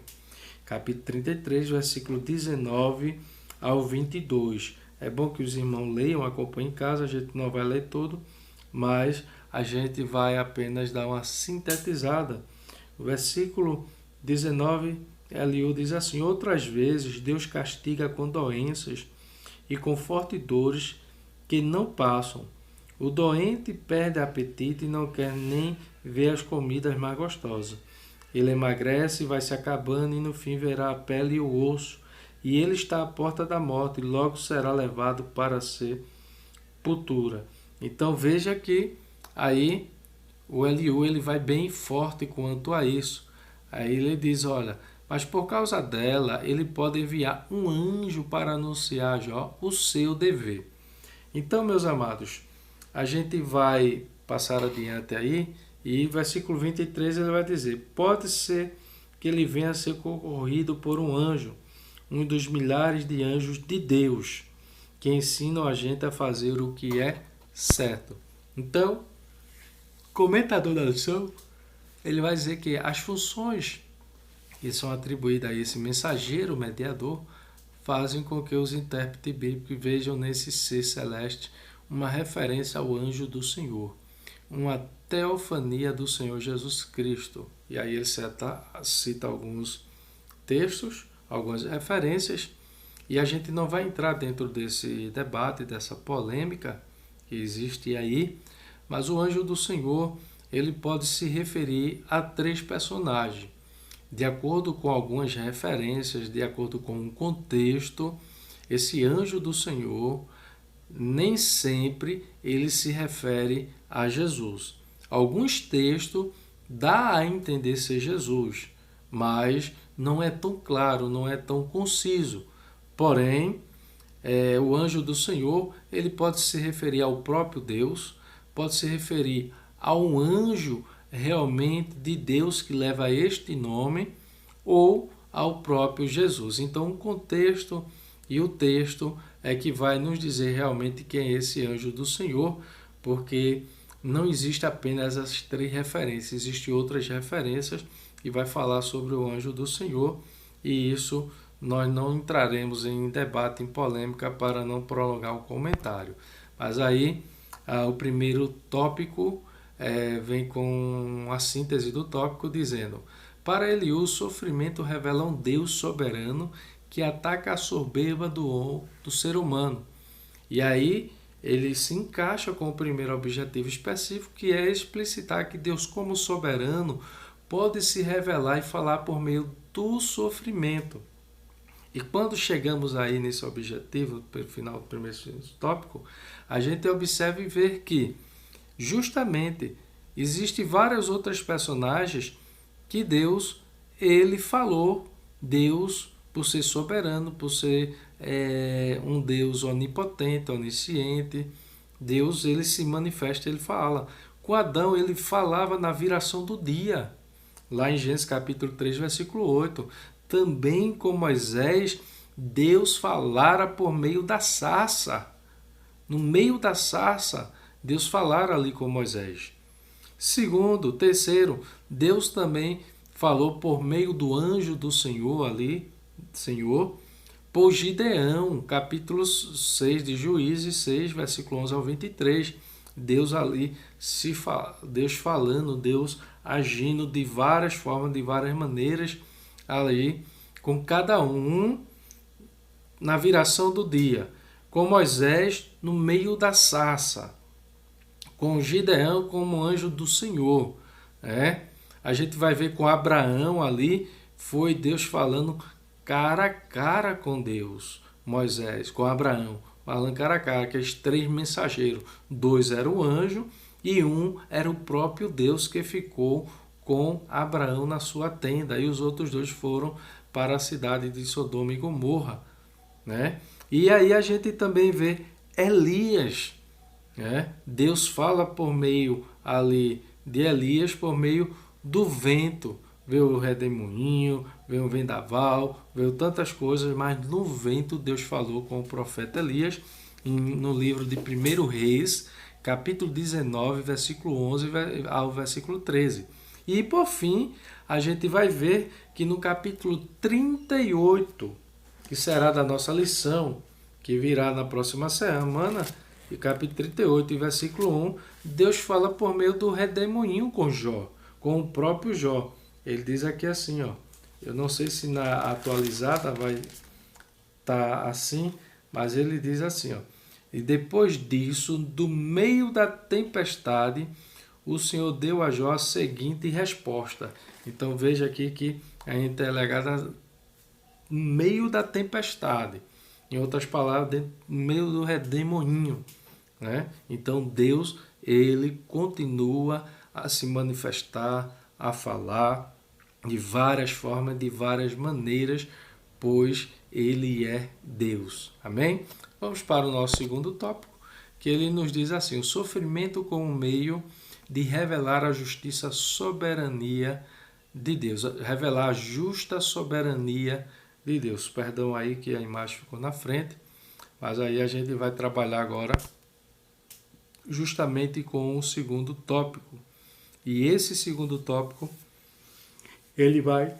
[SPEAKER 1] Capítulo 33, versículo 19 ao 22. É bom que os irmãos leiam, acompanhem em casa, a gente não vai ler tudo, mas a gente vai apenas dar uma sintetizada. O versículo 19, Eliú diz assim: outras vezes Deus castiga com doenças e com fortes dores que não passam. O doente perde apetite e não quer nem ver as comidas mais gostosas. Ele emagrece e vai se acabando e no fim verá a pele e o osso. E ele está à porta da morte e logo será levado para a sepultura. Então veja que aí o Eliú ele vai bem forte quanto a isso. Aí ele diz, olha, mas por causa dela ele pode enviar um anjo para anunciar a Jó o seu dever. Então, meus amados, a gente vai passar adiante aí e versículo 23 ele vai dizer, pode ser que ele venha a ser concorrido por um anjo, um dos milhares de anjos de Deus, que ensinam a gente a fazer o que é certo. Então, comentador da lição, ele vai dizer que as funções que são atribuídas a esse mensageiro mediador fazem com que os intérpretes bíblicos vejam nesse ser celeste uma referência ao anjo do Senhor, uma teofania do Senhor Jesus Cristo. E aí ele cita alguns textos, algumas referências, e a gente não vai entrar dentro desse debate, dessa polêmica que existe aí, mas o anjo do Senhor, ele pode se referir a 3 personagens, de acordo com algumas referências, de acordo com um contexto. Esse anjo do Senhor, nem sempre ele se refere a Jesus. Alguns textos dá a entender ser Jesus, mas não é tão claro, não é tão conciso. Porém, o anjo do Senhor, ele pode se referir ao próprio Deus, pode se referir a um anjo realmente de Deus que leva este nome, ou ao próprio Jesus. Então, o contexto e o texto é que vai nos dizer realmente quem é esse anjo do Senhor, porque não existe apenas as 3 referências, existem outras referências que vai falar sobre o anjo do Senhor, e isso nós não entraremos em debate, em polêmica, para não prolongar o comentário. Mas aí, o primeiro tópico vem com a síntese do tópico, dizendo: para Eliú, o sofrimento revela um Deus soberano que ataca a soberba do ser humano. E aí ele se encaixa com o primeiro objetivo específico, que é explicitar que Deus, como soberano, pode se revelar e falar por meio do sofrimento. E quando chegamos aí nesse objetivo, pelo final do primeiro tópico, a gente observa e vê que, justamente, existem várias outras personagens que Deus, ele falou, Deus por ser soberano, por ser um Deus onipotente, onisciente. Deus, ele se manifesta, ele fala. Com Adão, ele falava na viração do dia. Lá em Gênesis capítulo 3, versículo 8. Também com Moisés, Deus falara por meio da sarça. No meio da sarça, Deus falara ali com Moisés. Segundo, terceiro, Deus também falou por meio do anjo do Senhor ali, Senhor, por Gideão, capítulo 6 de Juízes 6, versículo 11 ao 23. Deus ali, Deus falando, Deus agindo de várias formas, de várias maneiras ali, com cada um na viração do dia. Com Moisés no meio da sarça, com Gideão como anjo do Senhor. A gente vai ver com Abraão ali, foi Deus falando cara a cara com Deus. Moisés com Abraão, falando cara a cara, aqueles 3 mensageiros. 2 era o anjo e 1 era o próprio Deus que ficou com Abraão na sua tenda. E os outros 2 foram para a cidade de Sodoma e Gomorra. E aí a gente também vê Elias. Deus fala por meio ali de Elias, por meio do vento. Veio o redemoinho, veio o vendaval, veio tantas coisas, mas no vento Deus falou com o profeta Elias, no livro de 1 Reis, capítulo 19, versículo 11 ao versículo 13. E por fim, a gente vai ver que no capítulo 38, que será da nossa lição, que virá na próxima semana, e capítulo 38, versículo 1, Deus fala por meio do redemoinho com Jó, com o próprio Jó. Ele diz aqui assim, eu não sei se na atualizada vai estar assim, mas ele diz assim, e depois disso, do meio da tempestade, o Senhor deu a Jó a seguinte resposta. Então veja aqui que a gente é legada no meio da tempestade. Em outras palavras, no meio do redemoinho. Então Deus, ele continua a se manifestar, a falar de várias formas, de várias maneiras, pois ele é Deus. Amém? Vamos para o nosso segundo tópico, que ele nos diz assim: o sofrimento como meio de revelar a justiça soberania de Deus, revelar a justa soberania de Deus. Perdão aí que a imagem ficou na frente, mas aí a gente vai trabalhar agora justamente com o segundo tópico. E esse segundo tópico, ele vai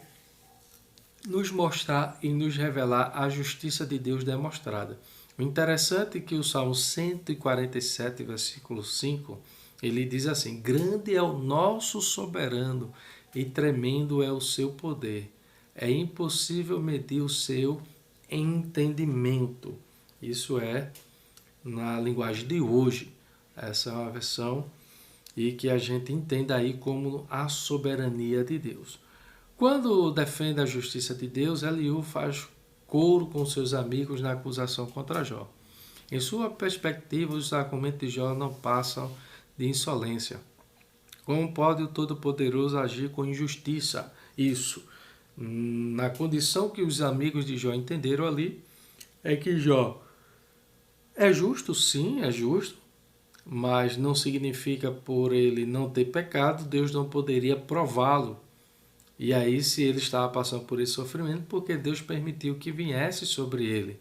[SPEAKER 1] nos mostrar e nos revelar a justiça de Deus demonstrada. O interessante é que o Salmo 147, versículo 5, ele diz assim: grande é o nosso soberano e tremendo é o seu poder. É impossível medir o seu entendimento. Isso é na linguagem de hoje. Essa é uma versão e que a gente entenda aí como a soberania de Deus. Quando defende a justiça de Deus, Eliú faz coro com seus amigos na acusação contra Jó. Em sua perspectiva, os argumentos de Jó não passam de insolência. Como pode o Todo-Poderoso agir com injustiça? Isso, na condição que os amigos de Jó entenderam ali, é que Jó é justo, sim, é justo, mas não significa por ele não ter pecado, Deus não poderia prová-lo. E aí, se ele estava passando por esse sofrimento, porque Deus permitiu que viesse sobre ele.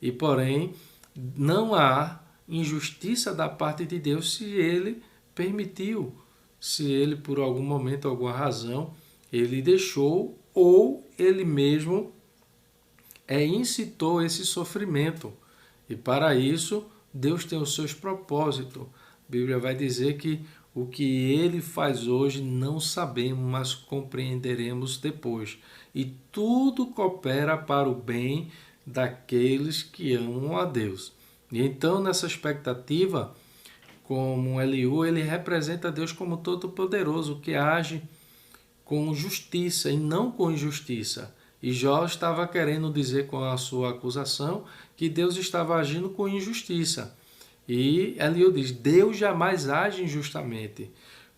[SPEAKER 1] E, porém, não há injustiça da parte de Deus se ele permitiu, se ele, por algum momento, alguma razão, ele deixou ou ele mesmo incitou esse sofrimento. E, para isso, Deus tem os seus propósitos. A Bíblia vai dizer que o que ele faz hoje não sabemos, mas compreenderemos depois. E tudo coopera para o bem daqueles que amam a Deus. E então, nessa expectativa, como Eliú, ele representa Deus como todo-poderoso, que age com justiça e não com injustiça. E Jó estava querendo dizer com a sua acusação que Deus estava agindo com injustiça. E Eliú diz: Deus jamais age injustamente,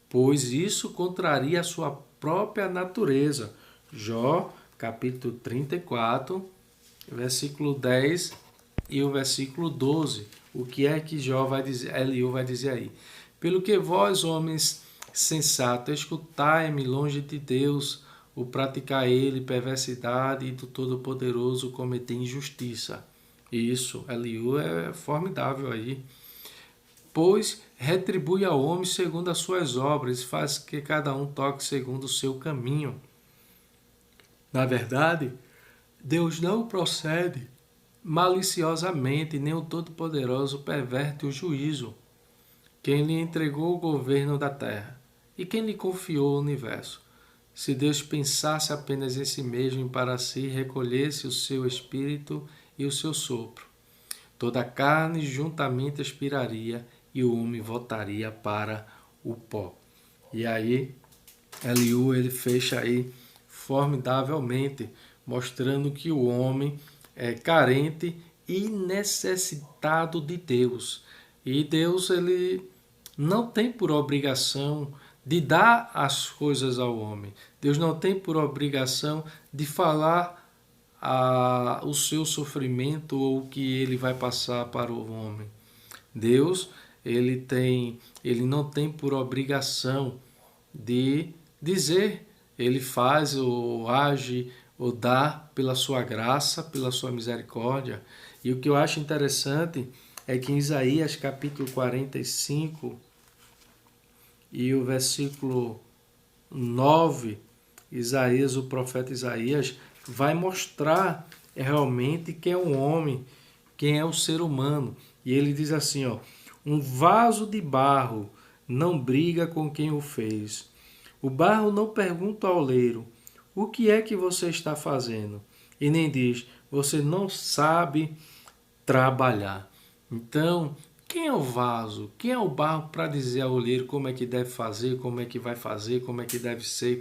[SPEAKER 1] pois isso contraria a sua própria natureza. Jó, capítulo 34, versículo 10 e o versículo 12. O que é que Jó vai dizer, Eliú vai dizer aí? Pelo que vós, homens sensatos, escutai-me longe de Deus, o praticar ele perversidade e do Todo-Poderoso cometer injustiça. Isso, Eliú é formidável aí. Pois retribui ao homem segundo as suas obras, faz que cada um toque segundo o seu caminho. Na verdade, Deus não procede maliciosamente, nem o Todo-Poderoso perverte o juízo. Quem lhe entregou o governo da terra? E quem lhe confiou o universo? Se Deus pensasse apenas em si mesmo e para si recolhesse o seu espírito e o seu sopro, toda a carne juntamente expiraria e o homem voltaria para o pó. E aí, Eliú, ele fecha aí formidavelmente, mostrando que o homem é carente e necessitado de Deus. E Deus, ele não tem por obrigação de dar as coisas ao homem. Deus não tem por obrigação de falar o seu sofrimento ou o que ele vai passar para o homem. Deus, ele não tem por obrigação de dizer, ele faz ou age ou dá pela sua graça, pela sua misericórdia. E o que eu acho interessante é que em Isaías capítulo 45 e o versículo 9, Isaías, o profeta Isaías, vai mostrar realmente quem é o homem, quem é o ser humano. E ele diz assim, ó, um vaso de barro não briga com quem o fez. O barro não pergunta ao oleiro, o que é que você está fazendo? E nem diz, você não sabe trabalhar. Então, quem é o vaso? Quem é o barro para dizer ao oleiro como é que deve fazer, como é que vai fazer, como é que deve ser,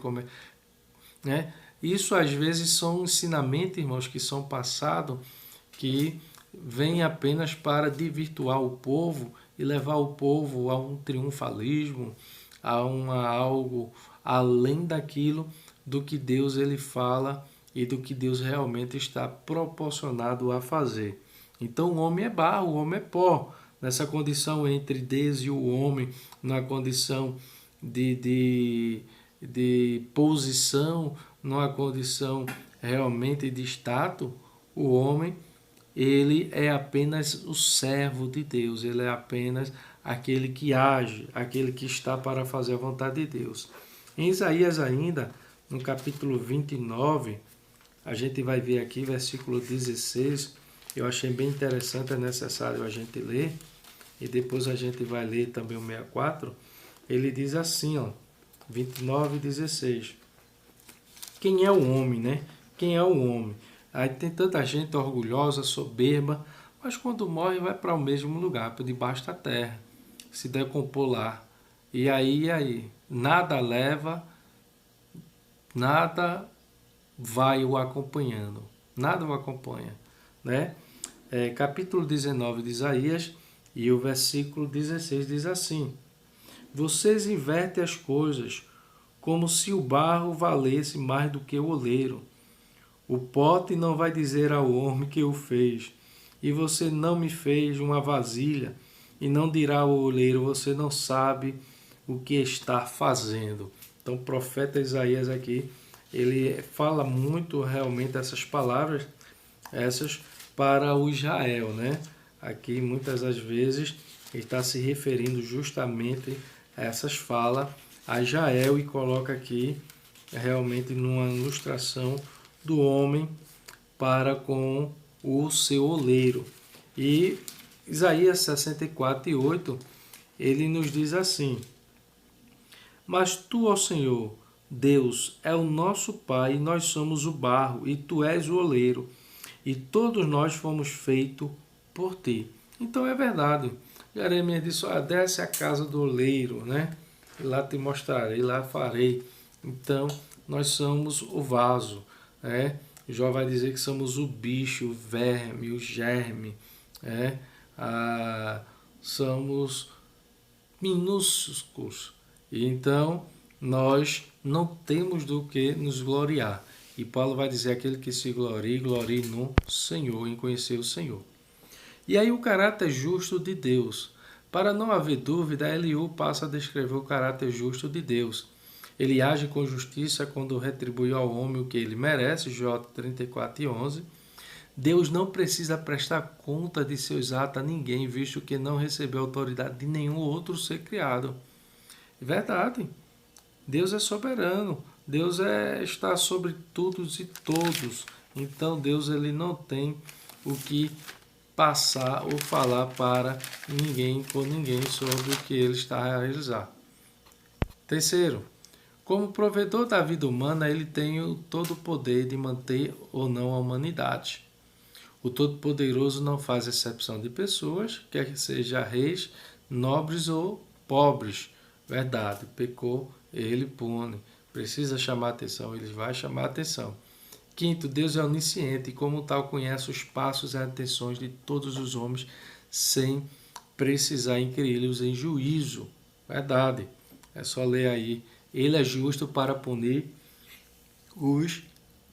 [SPEAKER 1] né? Isso às vezes são ensinamentos, irmãos, que são passados, que vêm apenas para desvirtuar o povo e levar o povo a um triunfalismo, a algo além daquilo do que Deus ele fala e do que Deus realmente está proporcionado a fazer. Então o homem é barro, o homem é pó. Nessa condição entre Deus e o homem, na condição de posição, numa condição realmente de status, o homem ele é apenas o servo de Deus, ele é apenas aquele que age, aquele que está para fazer a vontade de Deus. Em Isaías ainda, no capítulo 29, a gente vai ver aqui, versículo 16, eu achei bem interessante, é necessário a gente ler, e depois a gente vai ler também o 64, ele diz assim, ó, 29 e 16. Quem é o homem, né? Quem é o homem? Aí tem tanta gente orgulhosa, soberba, mas quando morre vai para o mesmo lugar, por debaixo da terra, se decompor lá. E aí, nada leva, nada vai o acompanhando, nada o acompanha, né? Capítulo 19 de Isaías e o versículo 16 diz assim, vocês invertem as coisas como se o barro valesse mais do que o oleiro. O pote não vai dizer ao homem que o fez, e você não me fez uma vasilha, e não dirá ao oleiro, você não sabe o que está fazendo. Então o profeta Isaías aqui, ele fala muito realmente essas palavras, essas para o Israel, né? Aqui muitas das vezes ele está se referindo justamente a essas falas a Israel e coloca aqui realmente numa ilustração do homem para com o seu oleiro. E Isaías 64 e 8, ele nos diz assim, mas tu, ó Senhor, Deus, é o nosso Pai, e nós somos o barro, e tu és o oleiro, e todos nós fomos feitos por ti. Então é verdade. Jeremias disse, desce a casa do oleiro, né? E lá te mostrarei, lá farei. Então, nós somos o vaso, né? Jó vai dizer que somos o bicho, o verme, o germe, né? Somos minúsculos. E então, nós não temos do que nos gloriar. E Paulo vai dizer: aquele que se glorie, glorie no Senhor, em conhecer o Senhor. E aí o caráter justo de Deus. Para não haver dúvida, Eliú passa a descrever o caráter justo de Deus. Ele age com justiça quando retribui ao homem o que ele merece, Jó 34:11. Deus não precisa prestar conta de seus atos a ninguém, visto que não recebeu autoridade de nenhum outro ser criado. É verdade. Deus é soberano. Deus está sobre todos e todos. Então Deus ele não tem o que passar ou falar para ninguém com ninguém sobre o que ele está a realizar. Terceiro, como provedor da vida humana, ele tem todo o poder de manter ou não a humanidade. O Todo-Poderoso não faz exceção de pessoas, quer que seja reis, nobres ou pobres. Verdade, pecou, ele pune. Precisa chamar atenção, ele vai chamar atenção. Quinto, Deus é onisciente e, como tal, conhece os passos e intenções de todos os homens sem precisar inquirir-los em juízo. Verdade, é só ler aí. Ele é justo para punir os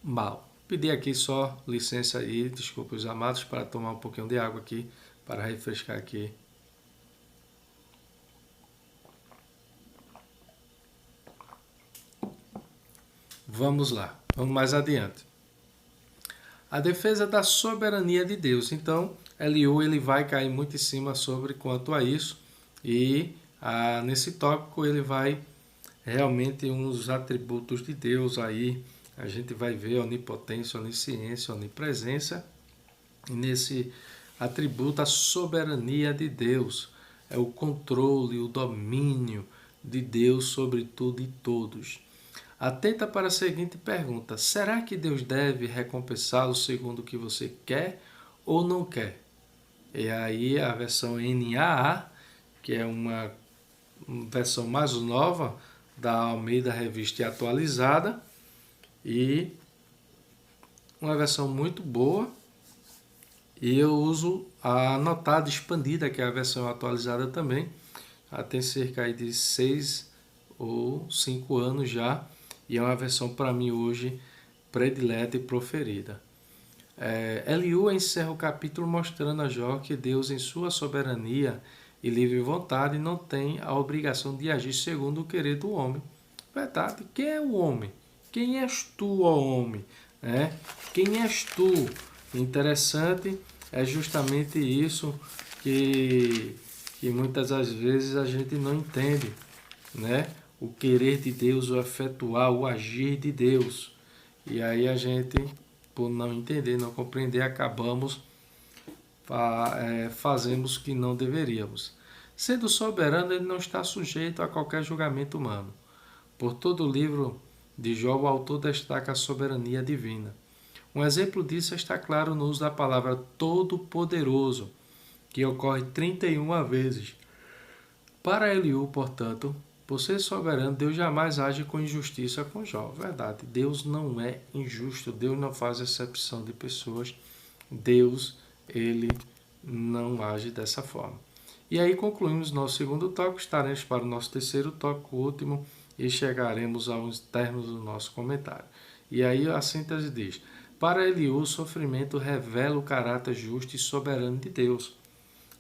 [SPEAKER 1] maus. Pedir aqui só licença aí, desculpe os amados, para tomar um pouquinho de água aqui, para refrescar aqui. Vamos lá, vamos mais adiante. A defesa da soberania de Deus. Então, Eliú ele vai cair muito em cima sobre quanto a isso, e nesse tópico ele vai realmente uns atributos de Deus aí. A gente vai ver onipotência, onisciência, onipresença. E nesse atributo, a soberania de Deus. É o controle, o domínio de Deus sobre tudo e todos. Atenta para a seguinte pergunta: será que Deus deve recompensá-lo segundo o que você quer ou não quer? E aí a versão NAA, que é uma versão mais nova da Almeida Revista e Atualizada, e uma versão muito boa, e eu uso a anotada expandida, que é a versão atualizada também, tem cerca aí de 6 ou 5 anos já, e é uma versão para mim hoje predileta e proferida. Eliú encerra o capítulo mostrando a Jó que Deus, em sua soberania e livre vontade, não tem a obrigação de agir segundo o querer do homem. Verdade, quem é o homem? Quem és tu, ó homem? Quem és tu? Interessante é justamente isso que muitas das vezes a gente não entende, né? O querer de Deus, o efetuar, o agir de Deus. E aí a gente, por não entender, não compreender, acabamos fazemos o que não deveríamos. Sendo soberano, ele não está sujeito a qualquer julgamento humano. Por todo o livro de Jó, o autor destaca a soberania divina. Um exemplo disso está claro no uso da palavra todo-poderoso, que ocorre 31 vezes. Para Eliú, portanto, por ser soberano, Deus jamais age com injustiça com Jó. Verdade, Deus não é injusto, Deus não faz exceção de pessoas, Deus, ele não age dessa forma. E aí concluímos nosso segundo tópico, estaremos para o nosso terceiro tópico, último, e chegaremos aos termos do nosso comentário. E aí a síntese diz: para Eliú, o sofrimento revela o caráter justo e soberano de Deus.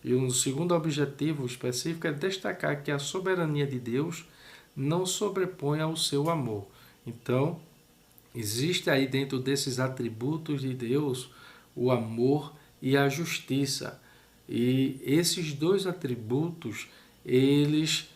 [SPEAKER 1] E um segundo objetivo específico é destacar que a soberania de Deus não sobrepõe ao seu amor. Então, existe aí dentro desses atributos de Deus o amor e a justiça. E esses dois atributos, eles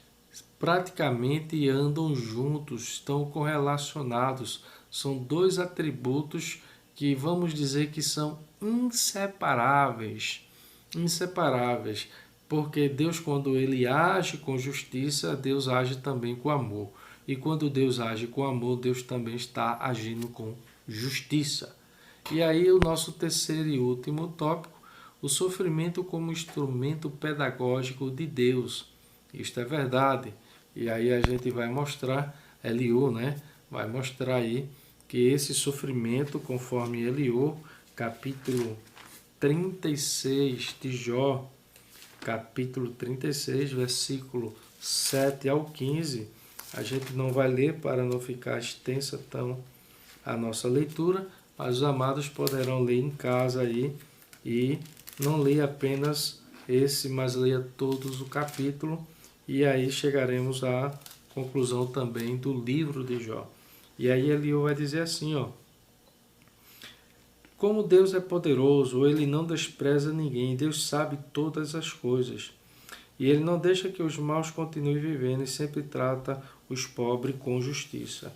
[SPEAKER 1] praticamente andam juntos, estão correlacionados. São dois atributos que vamos dizer que são inseparáveis. Inseparáveis, porque Deus, quando ele age com justiça, Deus age também com amor. E quando Deus age com amor, Deus também está agindo com justiça. E aí o nosso terceiro e último tópico, o sofrimento como instrumento pedagógico de Deus. Isto é verdade. E aí a gente vai mostrar, Eliú, vai mostrar aí que esse sofrimento, conforme Eliú, capítulo 36 de Jó, capítulo 36, versículo 7 ao 15, a gente não vai ler para não ficar extensa tão a nossa leitura, mas os amados poderão ler em casa aí e não leia apenas esse, mas leia todos o capítulo e aí chegaremos à conclusão também do livro de Jó. E aí Eliú vai dizer assim, ó: como Deus é poderoso, ele não despreza ninguém, Deus sabe todas as coisas. E ele não deixa que os maus continuem vivendo e sempre trata os pobres com justiça.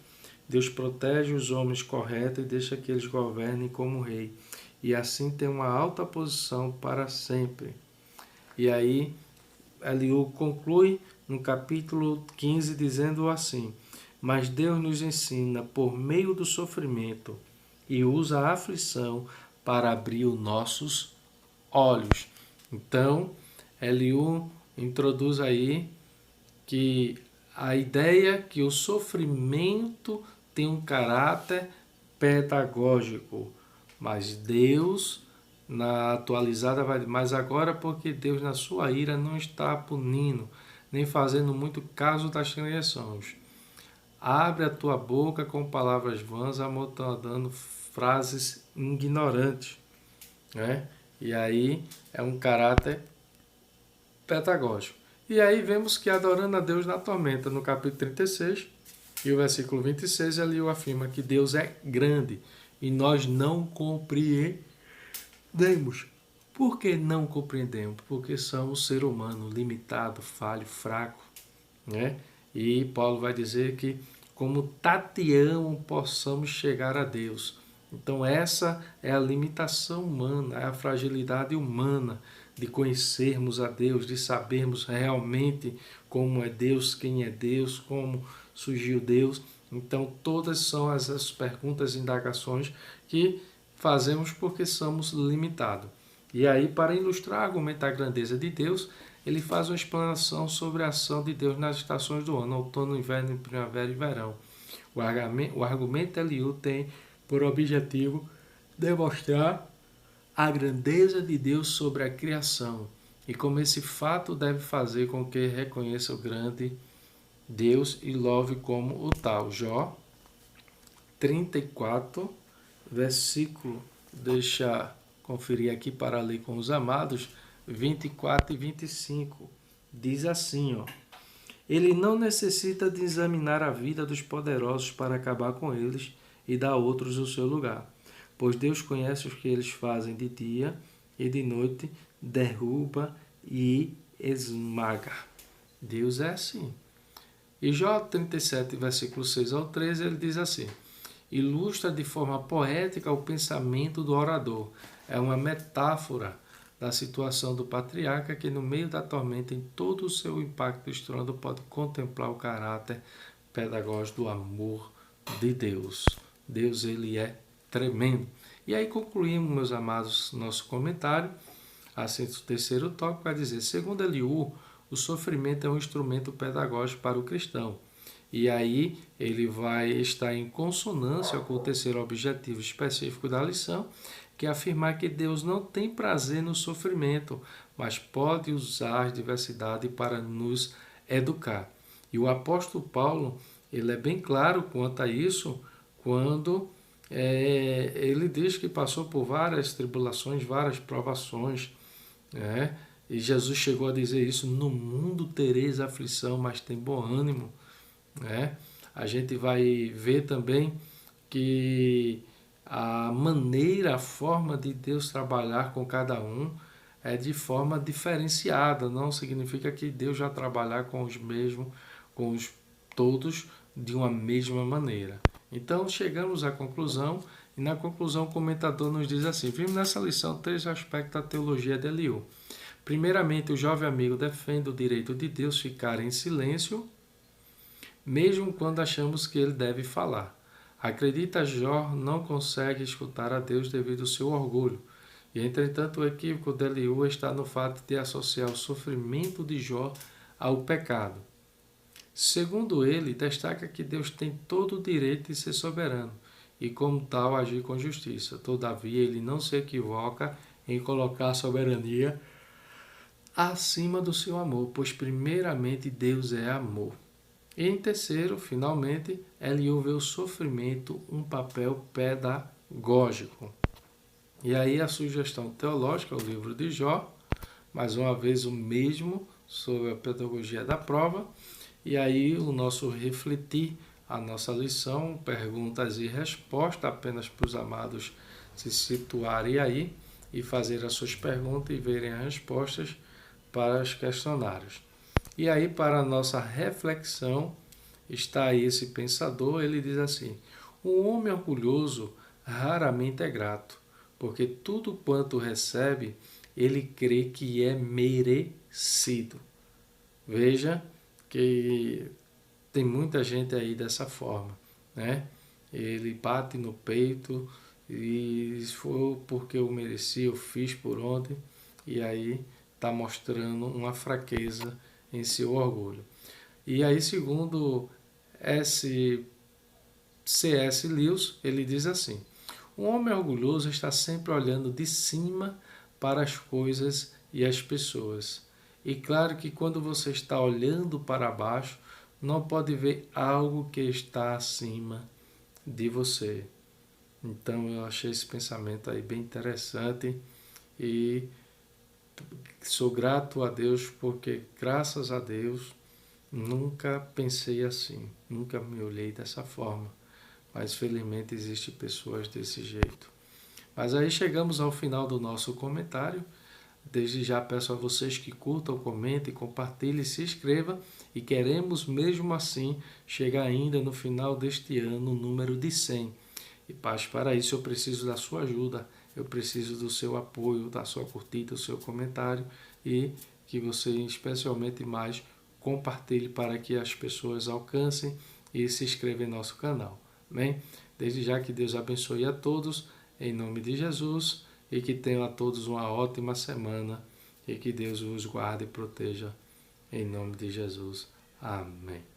[SPEAKER 1] Deus protege os homens corretos e deixa que eles governem como rei. E assim tem uma alta posição para sempre. E aí Eliú conclui no capítulo 15 dizendo assim: mas Deus nos ensina por meio do sofrimento e usa a aflição para abrir os nossos olhos. Então, Eliú introduz aí que a ideia que o sofrimento tem um caráter pedagógico, mas Deus, na atualizada, vai dizer, mas agora porque Deus na sua ira não está punindo, nem fazendo muito caso das transgressões. Abre a tua boca com palavras vãs, amotando frases ignorantes, né? E aí é um caráter pedagógico. E aí vemos que adorando a Deus na tormenta, no capítulo 36 e o versículo 26, Eliú afirma que Deus é grande e nós não compreendemos. Por que não compreendemos? Porque somos ser humano limitado, falho, fraco, né? E Paulo vai dizer que como tateamos possamos chegar a Deus. Então essa é a limitação humana, é a fragilidade humana de conhecermos a Deus, de sabermos realmente como é Deus, quem é Deus, como surgiu Deus. Então todas são essas perguntas e indagações que fazemos porque somos limitados. E aí, para ilustrar, argumentar a grandeza de Deus, ele faz uma explanação sobre a ação de Deus nas estações do ano, outono, inverno, primavera e verão. O argumento Eliú tem por objetivo demonstrar a grandeza de Deus sobre a criação e como esse fato deve fazer com que reconheça o grande Deus e louve como o tal. Jó 34, versículo, deixa conferir aqui para ler com os amados, 24 e 25. Diz assim, ó: ele não necessita de examinar a vida dos poderosos para acabar com eles e dar a outros o seu lugar, pois Deus conhece os que eles fazem de dia e de noite, derruba e esmaga. Deus é assim. E Jó 37, versículo 6 ao 13, ele diz assim: ilustra de forma poética o pensamento do orador. É uma metáfora da situação do patriarca que no meio da tormenta, em todo o seu impacto estrondo, pode contemplar o caráter pedagógico do amor de Deus. Deus, ele é tremendo. E aí concluímos, meus amados, nosso comentário. Assim, o terceiro tópico vai dizer: segundo Eliú, o sofrimento é um instrumento pedagógico para o cristão. E aí ele vai estar em consonância com o terceiro objetivo específico da lição, que é afirmar que Deus não tem prazer no sofrimento, mas pode usar a diversidade para nos educar. E o apóstolo Paulo, ele é bem claro quanto a isso, quando ele diz que passou por várias tribulações, várias provações, né? E Jesus chegou a dizer isso: no mundo tereis aflição, mas tem bom ânimo, né? A gente vai ver também que a maneira, a forma de Deus trabalhar com cada um é de forma diferenciada. Não significa que Deus já trabalhar com os mesmos, todos de uma mesma maneira. Então chegamos à conclusão, e na conclusão o comentador nos diz assim: vimos nessa lição 3 aspectos da teologia de Eliú. Primeiramente, o jovem amigo defende o direito de Deus ficar em silêncio, mesmo quando achamos que ele deve falar. Acredita, Jó não consegue escutar a Deus devido ao seu orgulho. E, entretanto, o equívoco de Eliú está no fato de associar o sofrimento de Jó ao pecado. Segundo ele, destaca que Deus tem todo o direito de ser soberano e, como tal, agir com justiça. Todavia, ele não se equivoca em colocar a soberania acima do seu amor, pois primeiramente Deus é amor. E em terceiro, finalmente, Eliú vê o sofrimento um papel pedagógico. E aí a sugestão teológica, o livro de Jó, mais uma vez o mesmo sobre a pedagogia da prova. E aí o nosso refletir, a nossa lição, perguntas e respostas, apenas para os amados se situarem aí e fazer as suas perguntas e verem as respostas para os questionários. E aí, para a nossa reflexão, está aí esse pensador, ele diz assim: um homem orgulhoso raramente é grato, porque tudo quanto recebe, ele crê que é merecido. Veja que tem muita gente aí dessa forma, né? Ele bate no peito e foi porque eu mereci, eu fiz por onde, e aí está mostrando uma fraqueza em seu orgulho. E aí, segundo C.S. Lewis, ele diz assim: um homem orgulhoso está sempre olhando de cima para as coisas e as pessoas. E claro que quando você está olhando para baixo, não pode ver algo que está acima de você. Então eu achei esse pensamento aí bem interessante e sou grato a Deus porque, graças a Deus, nunca pensei assim, nunca me olhei dessa forma. Mas felizmente existem pessoas desse jeito. Mas aí chegamos ao final do nosso comentário. Desde já peço a vocês que curtam, comentem, compartilhem, se inscrevam e queremos mesmo assim chegar ainda no final deste ano no número de 100. E para isso eu preciso da sua ajuda, eu preciso do seu apoio, da sua curtida, do seu comentário e que você especialmente mais compartilhe para que as pessoas alcancem e se inscrevam em nosso canal. Amém? Desde já que Deus abençoe a todos, em nome de Jesus, e que tenham a todos uma ótima semana, e que Deus os guarde e proteja, em nome de Jesus. Amém.